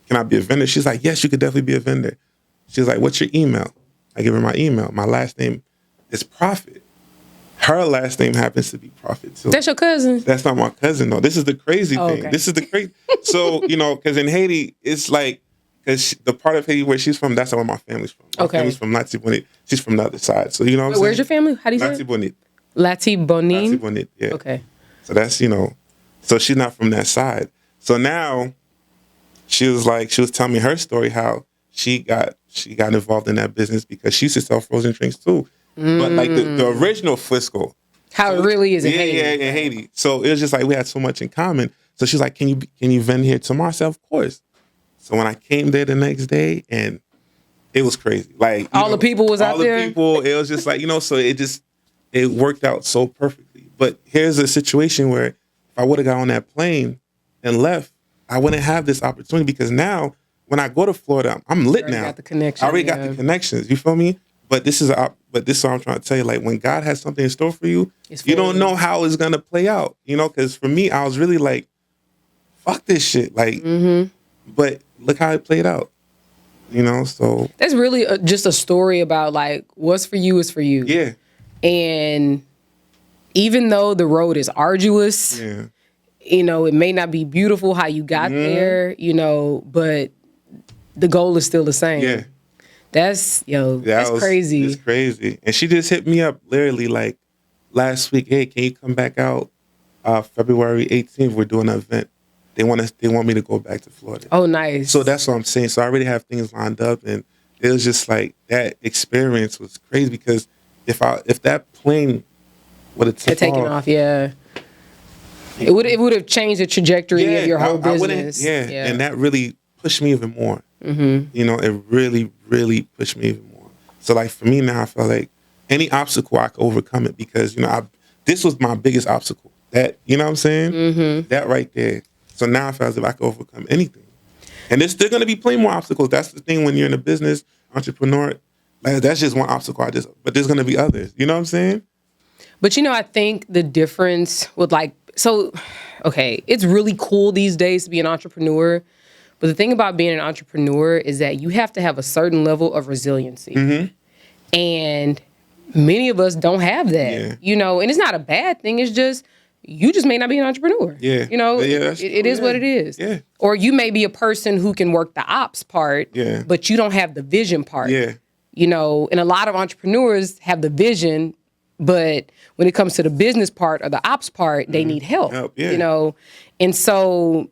can I be a vendor? She's like, yes, you could definitely be a vendor. She's like, what's your email? I give her my email. My last name is Prophet. Her last name happens to be Prophet too. That's your cousin? That's not my cousin though. This is the crazy thing. Okay. This is the crazy. So, because in Haiti, it's like, because the part of Haiti where she's from, that's where my family's from. My family's from Latibonite. She's from the other side. So, you know what I'm saying? Where's your family? How do you say it? Latibonite. Latibonite? Latibonite, yeah. Okay. So that's, so she's not from that side. So now she was telling me her story, how she got involved in that business because she used to sell frozen drinks too. But like the original Frisco. How it really is in Haiti. Yeah, in Haiti. So it was just like we had so much in common. So she's like, can you vend here tomorrow? I said, of course. So when I came there the next day, and it was crazy. Like all the people was out there? All the people, it was just like, so it worked out so perfectly. But here's a situation where if I would have got on that plane and left, I wouldn't have this opportunity, because now when I go to Florida, I'm lit now. Got the connection, I already got the connections. You feel me? But this is what I'm trying to tell you. Like, when God has something in store for you, you don't know how it's gonna play out. Because for me, I was really like, fuck this shit. Like, but look how it played out. So that's really just a story about like what's for you is for you. Yeah. And even though the road is arduous, it may not be beautiful how you got there, but the goal is still the same. Yeah. That's crazy. It's crazy. And she just hit me up literally like last week. Hey, can you come back out February 18th? We're doing an event. They want me to go back to Florida. Oh, nice. So that's what I'm saying. So I already have things lined up, and it was just like that experience was crazy, because if that plane would have taken off, yeah. It would have changed the trajectory of your whole business. And that really pushed me even more. It really, really pushed me even more. So like for me now, I feel like any obstacle I could overcome it, because this was my biggest obstacle. That what I'm saying? That right there. So now I feel as if I could overcome anything. And there's still going to be plenty more obstacles. That's the thing when you're in a business, entrepreneur. Like, that's just one obstacle. But there's going to be others. You know what I'm saying? But I think the difference with it's really cool these days to be an entrepreneur. But the thing about being an entrepreneur is that you have to have a certain level of resiliency. And many of us don't have that, and it's not a bad thing. It's just, you just may not be an entrepreneur. Yeah. It is what it is. Yeah. Or you may be a person who can work the ops part, but you don't have the vision part. Yeah. And a lot of entrepreneurs have the vision, but when it comes to the business part or the ops part, they need help. And so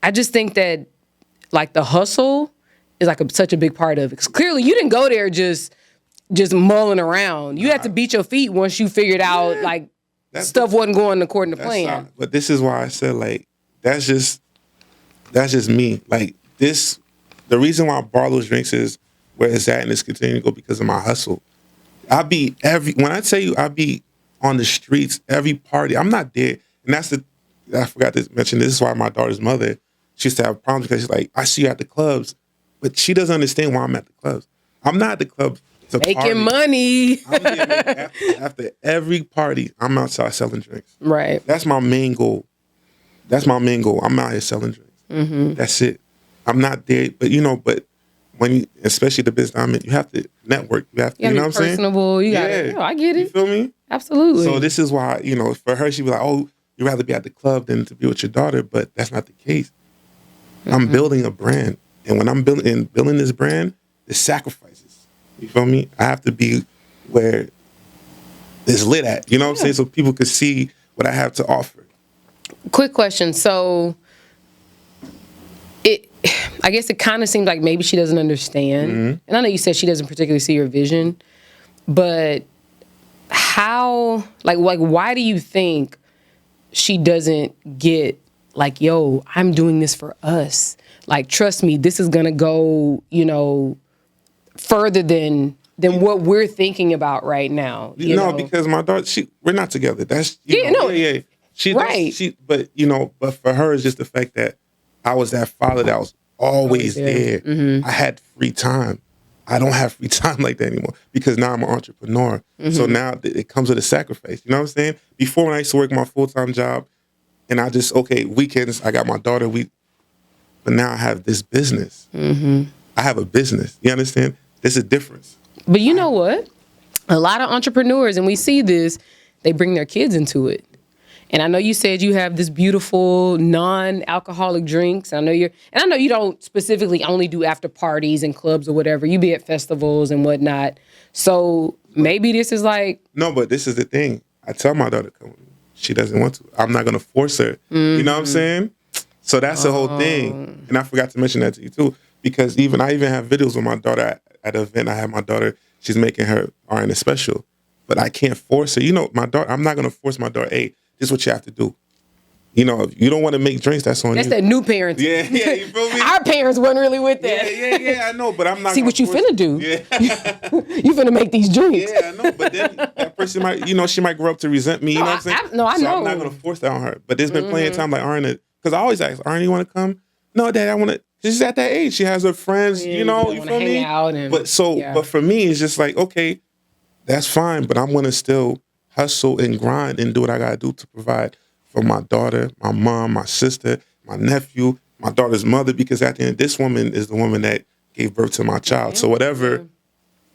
I just think that like the hustle is like such a big part of it. 'Cause clearly you didn't go there just mulling around. You had to beat your feet once you figured out stuff wasn't going according to plan. But this is why I said, like, that's just me. Like, the reason why Barlos drinks is where it's at, and it's continuing to go because of my hustle. When I tell you I be on the streets, every party, I'm not there. And I forgot to mention, this is why my daughter's mother, she used to have problems, because she's like, I see you at the clubs, but she doesn't understand why I'm at the clubs. I'm not at the club to making party. Money. after every party, I'm outside selling drinks. Right. That's my main goal. I'm out here selling drinks. That's it. I'm not there, but when especially the business I'm in, you have to network. You have to, you know what I'm saying? Personable. You got to, I get it. You feel me? Absolutely. So this is why, for her, she'd be like, oh, you'd rather be at the club than to be with your daughter, but that's not the case. I'm building a brand. And when I'm building this brand, there's sacrifices. You feel me? I have to be where it's lit at. You know what I'm saying? So people could see what I have to offer. Quick question. So I guess it kind of seems like maybe she doesn't understand. And I know you said she doesn't particularly see your vision, but how, why do you think she doesn't get like, yo, I'm doing this for us? Like, trust me, this is going to go, further than what we're thinking about right now. Because my daughter, we're not together. That's, She right. But for her, it's just the fact that I was that father that was always there. I had free time. I don't have free time like that anymore, because now I'm an entrepreneur. So now it comes with a sacrifice. You know what I'm saying? Before, when I used to work my full-time job, and weekends, I got my daughter, we but now I have this business. I have a business. You understand? There's a difference. But you know what? A lot of entrepreneurs, and we see this, they bring their kids into it. And I know you said you have this beautiful non-alcoholic drinks. I know you don't specifically only do after parties and clubs or whatever. You be at festivals and whatnot. So maybe this is like, No, but this is the thing. I tell my daughter, come with me. She doesn't want to. I'm not going to force her. You know what I'm saying? So that's the whole thing. And I forgot to mention that to you too, because I even have videos with my daughter at an event. I have my daughter. She's making her RN special, but I can't force her. You know, my daughter. I'm not going to force my daughter. Hey, this is what you have to do. You know, if you don't want to make drinks, that's on that's you. that new parenting. Yeah, you feel me? Our parents wasn't really with that. Yeah, I know, but I'm not. See what you finna do. Yeah. You finna make these drinks. Yeah, I know, but then that person might, she might grow up to resent me. You know what I'm saying? I so know. I'm not going to force that on her. But there's been plenty of time like Erin, because I always ask, Erin, you want to come? No, Dad, I want to. She's at that age. She has her friends. Yeah, you feel me? But for me, it's just like, okay, that's fine, but I'm going to still hustle and grind and do what I got to do to provide for my daughter, my mom, my sister, my nephew, my daughter's mother, because at the end, this woman is the woman that gave birth to my child. Yeah. So whatever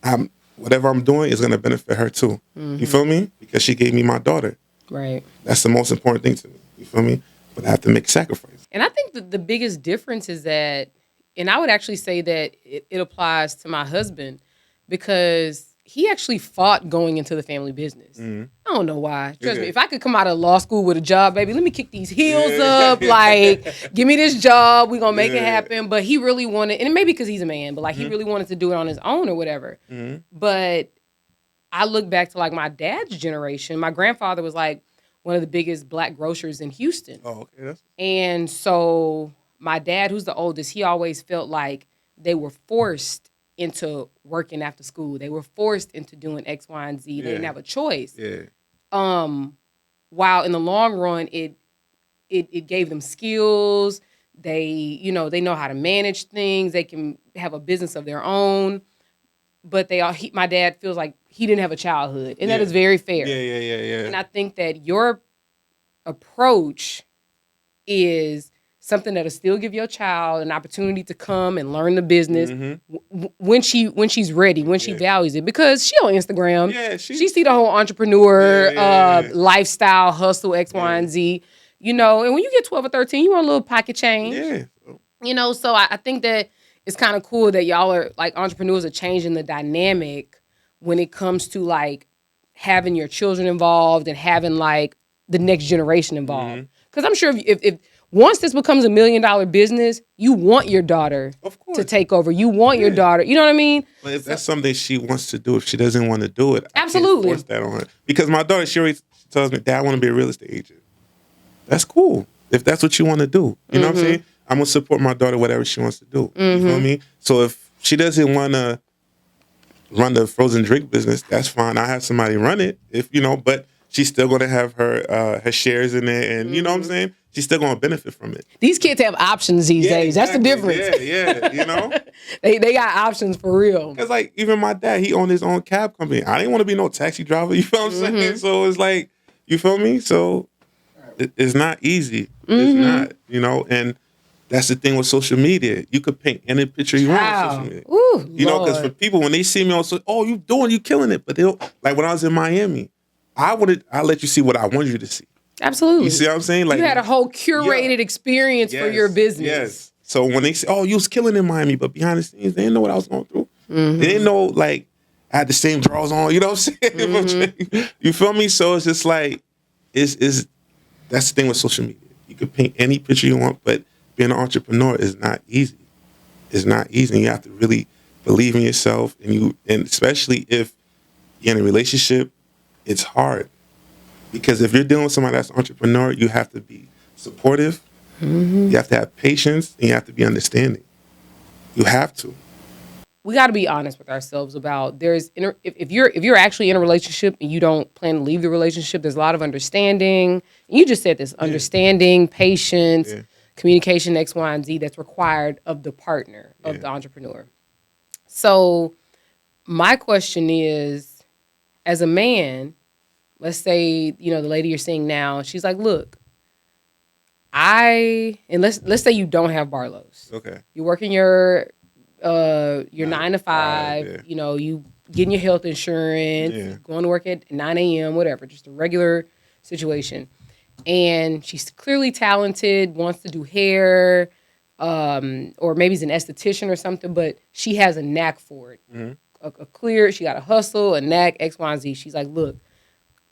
I'm doing is going to benefit her too. You feel me? Because she gave me my daughter. Right. That's the most important thing to me. You feel me? But I have to make sacrifice. And I think the biggest difference is that, and I would actually say that it applies to my husband, because he actually fought going into the family business. I don't know why. Trust me, if I could come out of law school with a job, baby, let me kick these heels up. Like, give me this job. We're going to make it happen. But he really wanted, and maybe because he's a man, but like he really wanted to do it on his own or whatever. But I look back to like my dad's generation. My grandfather was like one of the biggest black grocers in Houston. Oh, okay. And so my dad, who's the oldest, he always felt like they were forced into working after school. They were forced into doing X, Y, and Z. They didn't have a choice. Yeah. While in the long run, it gave them skills. They know how to manage things. They can have a business of their own. But my dad feels like he didn't have a childhood, and that is very fair. Yeah. And I think that your approach is something that'll still give your child an opportunity to come and learn the business when she's ready, when she values it. Because she on Instagram, she see the whole entrepreneur lifestyle, hustle, X, Y, and Z. And when you get 12 or 13, you want a little pocket change. Yeah. So I think that it's kind of cool that y'all are like entrepreneurs are changing the dynamic when it comes to like having your children involved and having like the next generation involved. Because I'm sure if once this becomes $1 million business, you want your daughter to take over. You want your daughter. You know what I mean? But if that's something she wants to do, if she doesn't want to do it, absolutely, I can't force that on her. Because my daughter, she always tells me, Dad, I want to be a real estate agent. That's cool. If that's what you want to do. You know what I'm saying? I'm going to support my daughter, whatever she wants to do. You feel me? So if she doesn't want to run the frozen drink business, that's fine. I have somebody run it, but she's still going to have her shares in it. And you know what I'm saying? She's still going to benefit from it. These kids have options these days. Exactly. That's the difference. Yeah. They got options for real. Because like even my dad, he owned his own cab company. I didn't want to be no taxi driver. You feel what I'm saying? So it's like, you feel me? So it's not easy. It's not, and that's the thing with social media. You could paint any picture you want on social media. Ooh, because for people, when they see me on social, oh, you killing it. But they'll, like when I was in Miami, I let you see what I wanted you to see. Absolutely. You see what I'm saying? Like you had a whole curated experience for your business. Yes. So when they say, oh, you was killing in Miami, but behind the scenes, they didn't know what I was going through. They didn't know, like, I had the same drawers on. You know what I'm saying? You feel me? So it's just like, that's the thing with social media. You can paint any picture you want, but being an entrepreneur is not easy. It's not easy. And you have to really believe in yourself. And especially if you're in a relationship, it's hard. Because if you're dealing with somebody that's an entrepreneur, you have to be supportive. You have to have patience, and you have to be understanding. You have to. We got to be honest with ourselves about if you're actually in a relationship and you don't plan to leave the relationship, there's a lot of understanding. You just said this: understanding, patience, communication, X, Y, and Z that's required of the partner of the entrepreneur. So, my question is, as a man, let's say, the lady you're seeing now, she's like, look, and let's say you don't have Barlos. Okay. You work in your 9 to 5, 9 to 5. yeah. You know, you getting your health insurance, Yeah. going to work at 9 a.m. Whatever, just a regular situation. And she's clearly talented, wants to do hair, or maybe she's an esthetician or something, but she has a knack for it. Mm-hmm. A clear, she got a hustle, a knack, X, Y, and Z. She's like, look,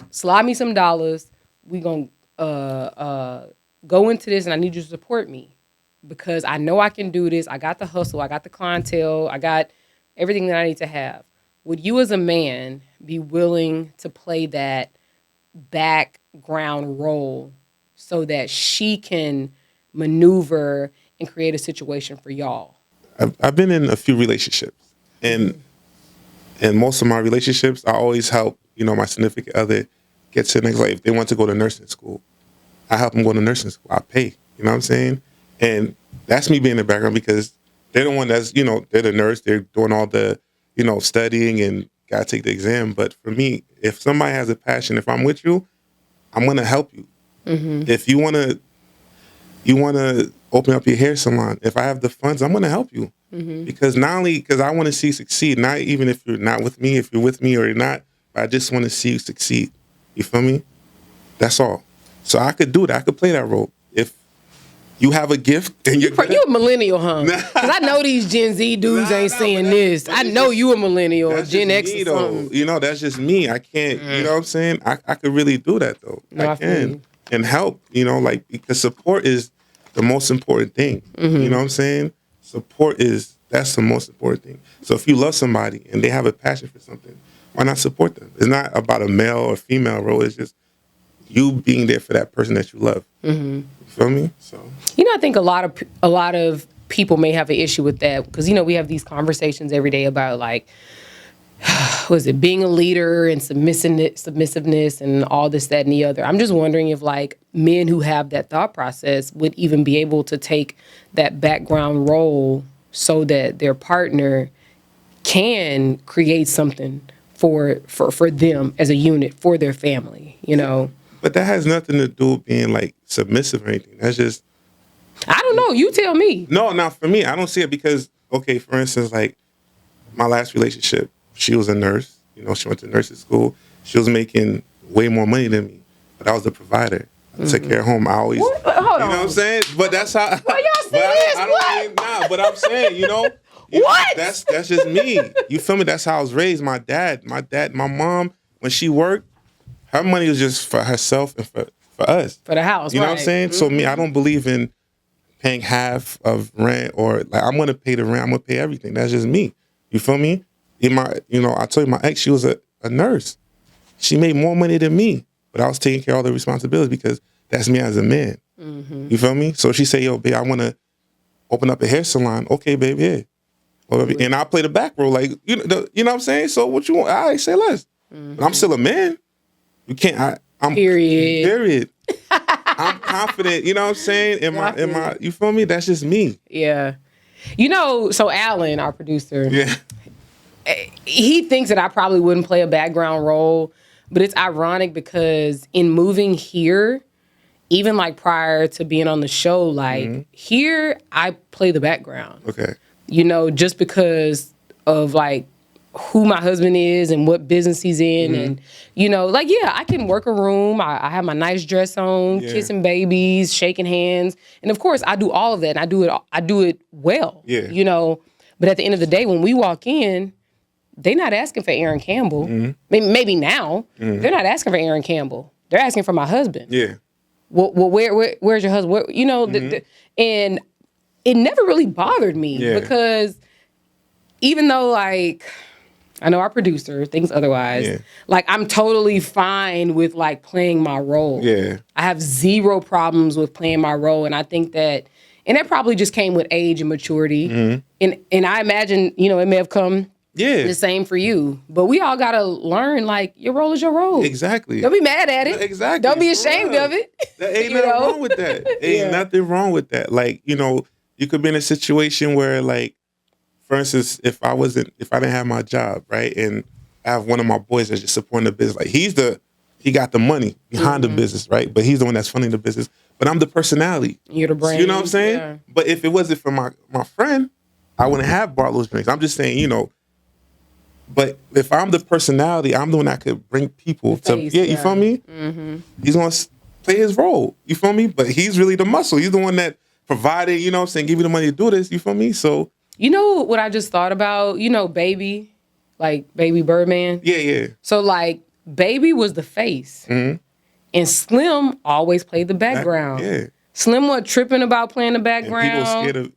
slide me some dollars. We gonna go into this, and I need you to support me because I know I can do this. I got the hustle. I got the clientele. I got everything that I need to have. Would you, as a man, be willing to play that background role so that she can maneuver and create a situation for y'all? I've been in a few relationships, and in most of my relationships, I always help, my significant other get to the next life. If they want to go to nursing school, I help them go to nursing school. I pay. You know what I'm saying? And that's me being in the background because they're the one that's, they're the nurse. They're doing all the, studying and got to take the exam. But for me, if somebody has a passion, if I'm with you, I'm going to help you. If you want to open up your hair salon, if I have the funds, I'm going to help you. Because not only because I want to see you succeed, not even if you're not with me, if you're with me or you're not, but I just want to see you succeed. You feel me? That's all. So I could do that. I could play that role. If you have a gift and you're You a millennial, huh? Because I know these Gen Z dudes ain't saying this. I know you a millennial, or Gen X or something. That's just me. I can't, you know what I'm saying? I could really do that, though. No, I can. And help, because support is the most important thing. You know what I'm saying? That's the most important thing. So if you love somebody and they have a passion for something, why not support them? It's not about a male or female role. It's just you being there for that person that you love. You feel me? So I think a lot of people may have an issue with that because we have these conversations every day about like, was it being a leader and submissiveness and all this, that, and the other. I'm just wondering if like men who have that thought process would even be able to take that background role so that their partner can create something for them as a unit for their family. But that has nothing to do with being like submissive or anything. That's just I don't know. You tell me. No, now for me, I don't see it because okay, for instance, like my last relationship, she was a nurse. She went to nursing school. She was making way more money than me, but I was the provider. I took care of home. I always, Hold on. You know what I'm saying? But that's how. Why y'all say this? What? But I'm saying, What? That's just me. You feel me? That's how I was raised. My mom, when she worked, her money was just for herself and for us. For the house, You know what I'm saying? So me, I don't believe in paying half of rent or like I'm gonna pay the rent. I'm gonna pay everything. That's just me. You feel me? I told you my ex, she was a nurse. She made more money than me, but I was taking care of all the responsibilities because that's me as a man. You feel me? So she said, yo, babe, I want to open up a hair salon. Okay, baby, yeah. Well, baby, and I'll play the back role. Like, you know what I'm saying? So what you want? All right, say less. But I'm still a man. You can't, I'm Period. I'm confident, you know what I'm saying? You feel me? That's just me. Yeah. So Alan, our producer, Yeah. he thinks that I probably wouldn't play a background role, but it's ironic because in moving here, even like prior to being on the show, like here I play the background. Okay. Just because of like who my husband is and what business he's in. And, I can work a room. I have my nice dress on, kissing babies, shaking hands. And of course I do all of that and I do it well, but at the end of the day, when we walk in, they're not asking for Erin Campbell. Maybe now they're not asking for Erin Campbell. They're asking for my husband. Yeah. Well, where's your husband? And it never really bothered me because even though like I know our producer thinks otherwise, like I'm totally fine with like playing my role. Yeah. I have zero problems with playing my role, and I think that probably just came with age and maturity. And I imagine it may have come. Yeah. The same for you. But we all got to learn, like, your role is your role. Exactly. Don't be mad at it. Exactly. Don't be ashamed of it. There ain't nothing wrong with that. Ain't nothing wrong with that. Like, you could be in a situation where, like, for instance, if I didn't have my job, right, and I have one of my boys that's just supporting the business, like, he's the he got the money behind the business, right? But he's the one that's funding the business. But I'm the personality. You're the brain. You know what I'm saying? Yeah. But if it wasn't for my friend, I wouldn't have Barlos drinks. I'm just saying, you know. But if I'm the personality, I'm the one that could bring people Face, you feel me? Mm-hmm. He's gonna play his role. You feel me? But he's really the muscle. He's the one that provided. You know what I'm saying? Give you the money to do this. You feel me? So you know what I just thought about? You know, Baby, like Baby Birdman. yeah. So like Baby was the face, and Slim always played the background. Yeah. Slim wasn't tripping about playing the And background. people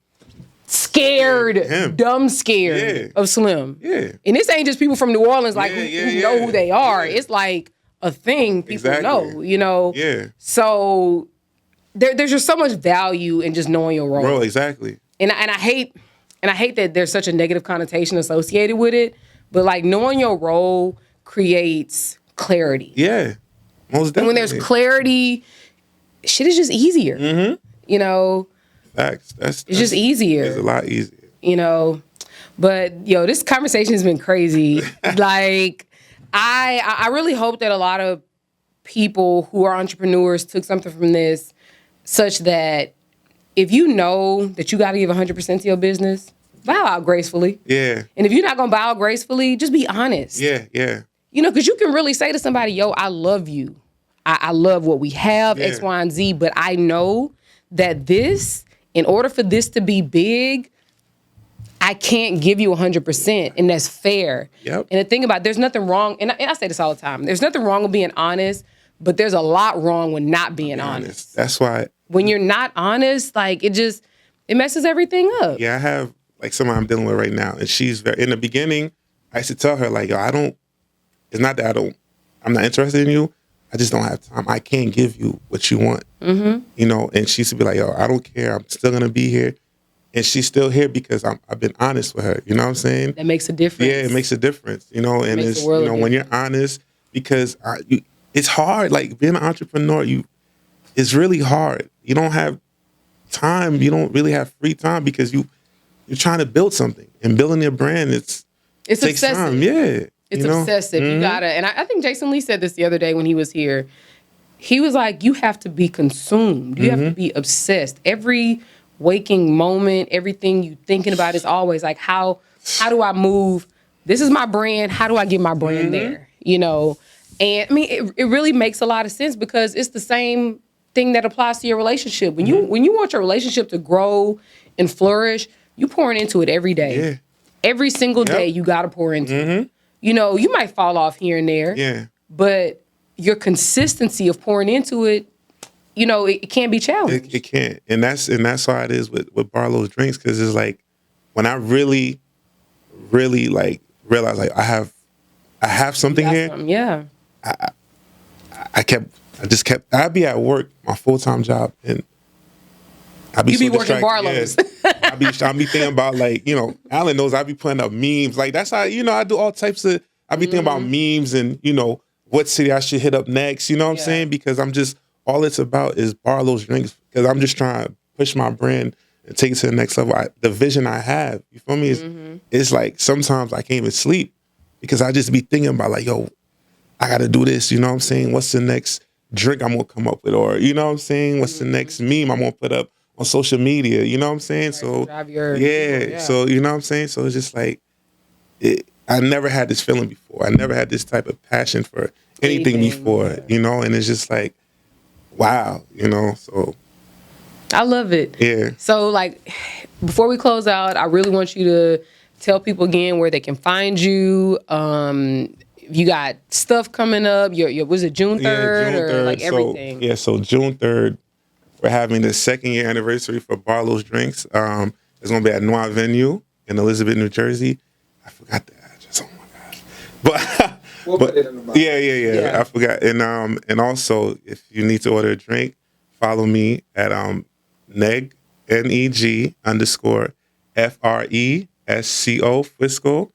scared him. Dumb scared of Slim. Yeah. And this ain't just people from New Orleans like who know who they are. Yeah. It's like a thing people know, you know? Yeah. So there's just so much value in just knowing your role. Bro, exactly. And I hate that there's such a negative connotation associated with it, but like knowing your role creates clarity. Yeah. Most definitely. And when there's clarity, shit is just easier. Mm-hmm. You know? Facts. It's just easier. It's a lot easier. You know? But yo, this conversation has been crazy. Like, I really hope that a lot of people who are entrepreneurs took something from this, such that if you know that you got to give 100% to your business, bow out gracefully. Yeah. And if you're not going to bow out gracefully, just be honest. Yeah. You know, because you can really say to somebody, yo, I love you. I love what we have, X, Y, and Z, but I know that this, in order for this to be big, I can't give you 100%, and that's fair. Yep. And the thing about it, there's nothing wrong, and I say this all the time, there's nothing wrong with being honest, but there's a lot wrong with not being honest. That's why. When you're not honest, like, it messes everything up. Yeah, I have, like, someone I'm dealing with right now, and she's in the beginning, I used to tell her, like, yo, it's not that I'm not interested in you, I just don't have time. I can't give you what you want. Mm-hmm. You know, and she used to be like, yo, I don't care. I'm still going to be here. And she's still here because I've been honest with her. You know what I'm saying? That makes a difference. Yeah, it makes a difference. You know, and it's, you know, when you're honest, because it's hard. Like, being an entrepreneur, it's really hard. You don't have time. You don't really have free time because you're trying to build something. And building your brand, it takes obsessive. time. Yeah. It's obsessive. Mm-hmm. You gotta, and I think Jason Lee said this the other day when he was here. He was like, you have to be consumed. You have to be obsessed. Every waking moment, everything you thinking about is always like, how do I move? This is my brand. How do I get my brand there? You know? And I mean, it really makes a lot of sense because it's the same thing that applies to your relationship. When you want your relationship to grow and flourish, you pouring into it every day. Yeah. Every single day you gotta pour into it. You know, you might fall off here and there. Yeah. But your consistency of pouring into it, you know, it can't be challenged. It can't. And that's how it is with Barlos drinks, because it's like when I really, really like realized like I have something here. Yeah. I'd be at work, my full-time job, and I'd be working Barlos. I'd be thinking about, like, you know, Alan knows I'd be putting up memes. Like, that's how, you know, I do all types of, I'd be thinking about memes and, you know, what city I should hit up next. You know what I'm saying? Because all it's about is Barlos drinks, because I'm just trying to push my brand and take it to the next level. The vision I have, you feel me? It's like sometimes I can't even sleep because I just be thinking about, like, yo, I got to do this. You know what I'm saying? What's the next drink I'm going to come up with? Or, you know what I'm saying? What's the next meme I'm going to put up on social media? You know what I'm saying? Right, so, yeah. So, you know what I'm saying? So it's just like, I never had this feeling before. I never had this type of passion for anything before, you know? And it's just like, wow, you know? So I love it. Yeah. So, like, before we close out, I really want you to tell people again where they can find you. You got stuff coming up. Was it June 3rd? Yeah, June 3rd. Or like everything? So June 3rd, we're having the 2nd year anniversary for Barlos Drinks. It's going to be at Noir Venue in Elizabeth, New Jersey. I forgot the address. Oh my gosh. We'll put it in the box. Yeah. I forgot. And also, if you need to order a drink, follow me at neg, NEG _ FRESCO, Frisco.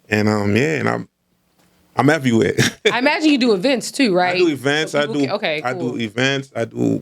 And and I'm everywhere. I imagine you do events too, right? I do events. So cool. I do events. I do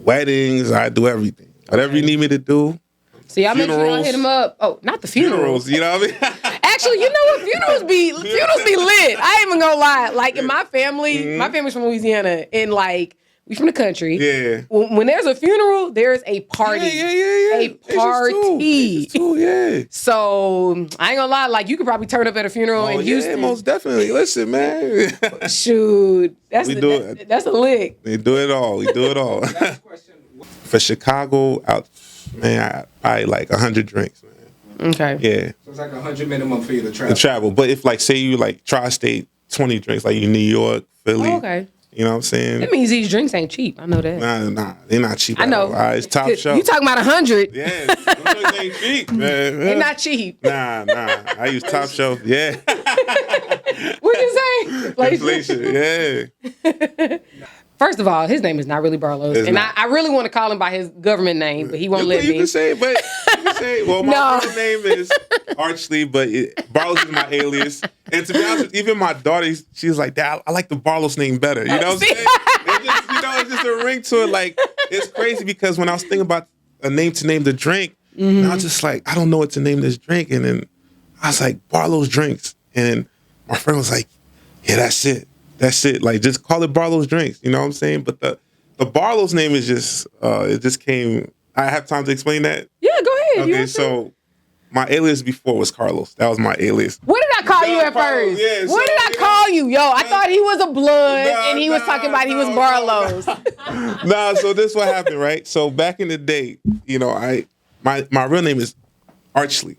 weddings. I do everything. Whatever you need me to do. See, I mentioned I'll hit him up. Oh, not the funerals. You know what I mean? Actually, you know what? Funerals be lit. I ain't even gonna lie. Like in my family, my family's from Louisiana, and like we from the country. Yeah. When there's a funeral, there's a party. Yeah. A party. Yeah. So I ain't gonna lie. Like you could probably turn up at a funeral in Houston. Most definitely. Listen, man. Shoot, that's a lick. They do it all. We do it all. Last question. For Chicago, I buy like 100 drinks, man. Okay. Yeah. So it's like 100 minimum for you to To travel. travel. But if like say you like tri-state, 20 drinks, like you New York, Philly. Oh, okay. You know what I'm saying? That means these drinks ain't cheap. I know that. Nah, they're not cheap. I know. It's top shelf. You talking about 100? Yeah, those drinks ain't cheap, man. They're not cheap. Nah. I use top shelf. Yeah. What'd you say? Inflation. Yeah. First of all, his name is not really Barlos. It's and not. I really want to call him by his government name, but he won't let You me. can say it, but you can say it. Well, my No. first name is Archley, but Barlos is my alias. And to be honest, with you, even my daughter, she's like, Dad, I like the Barlos name better. You know what I'm saying? It's just a ring to it. Like, it's crazy because when I was thinking about a name to name the drink, and I was just like, I don't know what to name this drink. And then I was like, Barlos Drinks. And my friend was like, yeah, that's it. That's it. Like, just call it Barlos Drinks. You know what I'm saying? But the Barlos name is just, it just came. I have time to explain that? Yeah, go ahead. Okay, so my alias before was Carlos. That was my alias. What did I call you at Carlos, first? yeah, What did I call you? Yo, I thought he was a blood and he was talking about he was Barlos. Nah, so this is what happened, right? So back in the day, you know, my real name is Archley.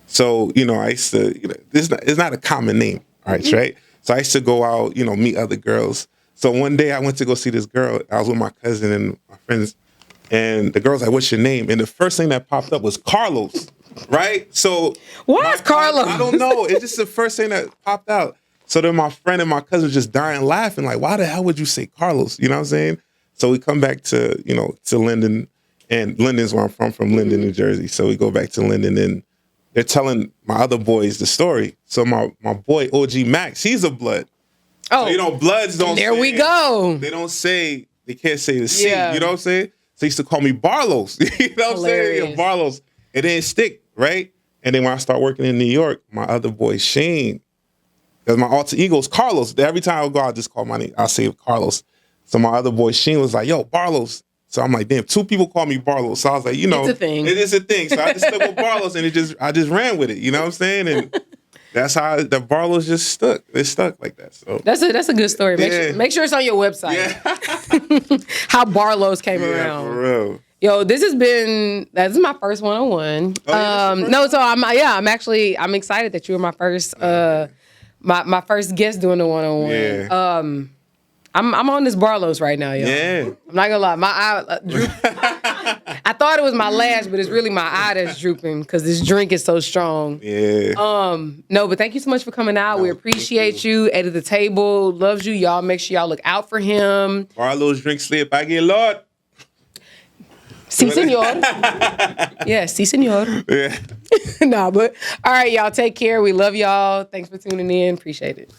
So, you know, I used to, it's not a common name, all right, right? So I used to go out, meet other girls. So one day I went to go see this girl. I was with my cousin and my friends. And the girl's like, what's your name? And the first thing that popped up was Carlos, right? So Why is Carlos? I don't know. It's just the first thing that popped out. So then my friend and my cousin just dying laughing, like, why the hell would you say Carlos? You know what I'm saying? So we come back to, to Linden. And Linden's where I'm from Linden, New Jersey. So we go back to Linden and they're telling my other boys the story. So my boy, OG Max, he's a blood. Oh, So, Bloods don't there we go. They don't say, they can't say the C. Yeah. You know what I'm saying? So he used to call me Barlos. You know what I'm saying? Yeah, Barlos. It didn't stick, right? And then when I started working in New York, my other boy, Shane, because my alter ego is Carlos. Every time I go, I'll just call my name. I'll say Carlos. So my other boy, Shane, was like, yo, Barlos. So I'm like, damn, 2 people call me Barlos. So I was like, it's a thing. It is a thing. So I just stuck with Barlos and I just ran with it. You know what I'm saying? And that's how the Barlos just stuck. It stuck like that. So That's a good story. Make sure it's on your website. yeah. How Barlos came Yeah, around. for real. Yo, this is my first one-on-one. Oh, So I'm excited that you were my first my first guest doing the one-on-one. Yeah. I'm on this Barlos right now, yo. Yeah. I'm not gonna lie, my eye droop. I thought it was my lash, but it's really my eye that's drooping because this drink is so strong. Yeah. No, but thank you so much for coming out. We appreciate you. Ed at the table loves you. Y'all make sure y'all look out for him. Barlos drink slip. I get Lord. Si, senor. Yeah, si, senor. Yeah. Nah, but all right, y'all. Take care. We love y'all. Thanks for tuning in. Appreciate it.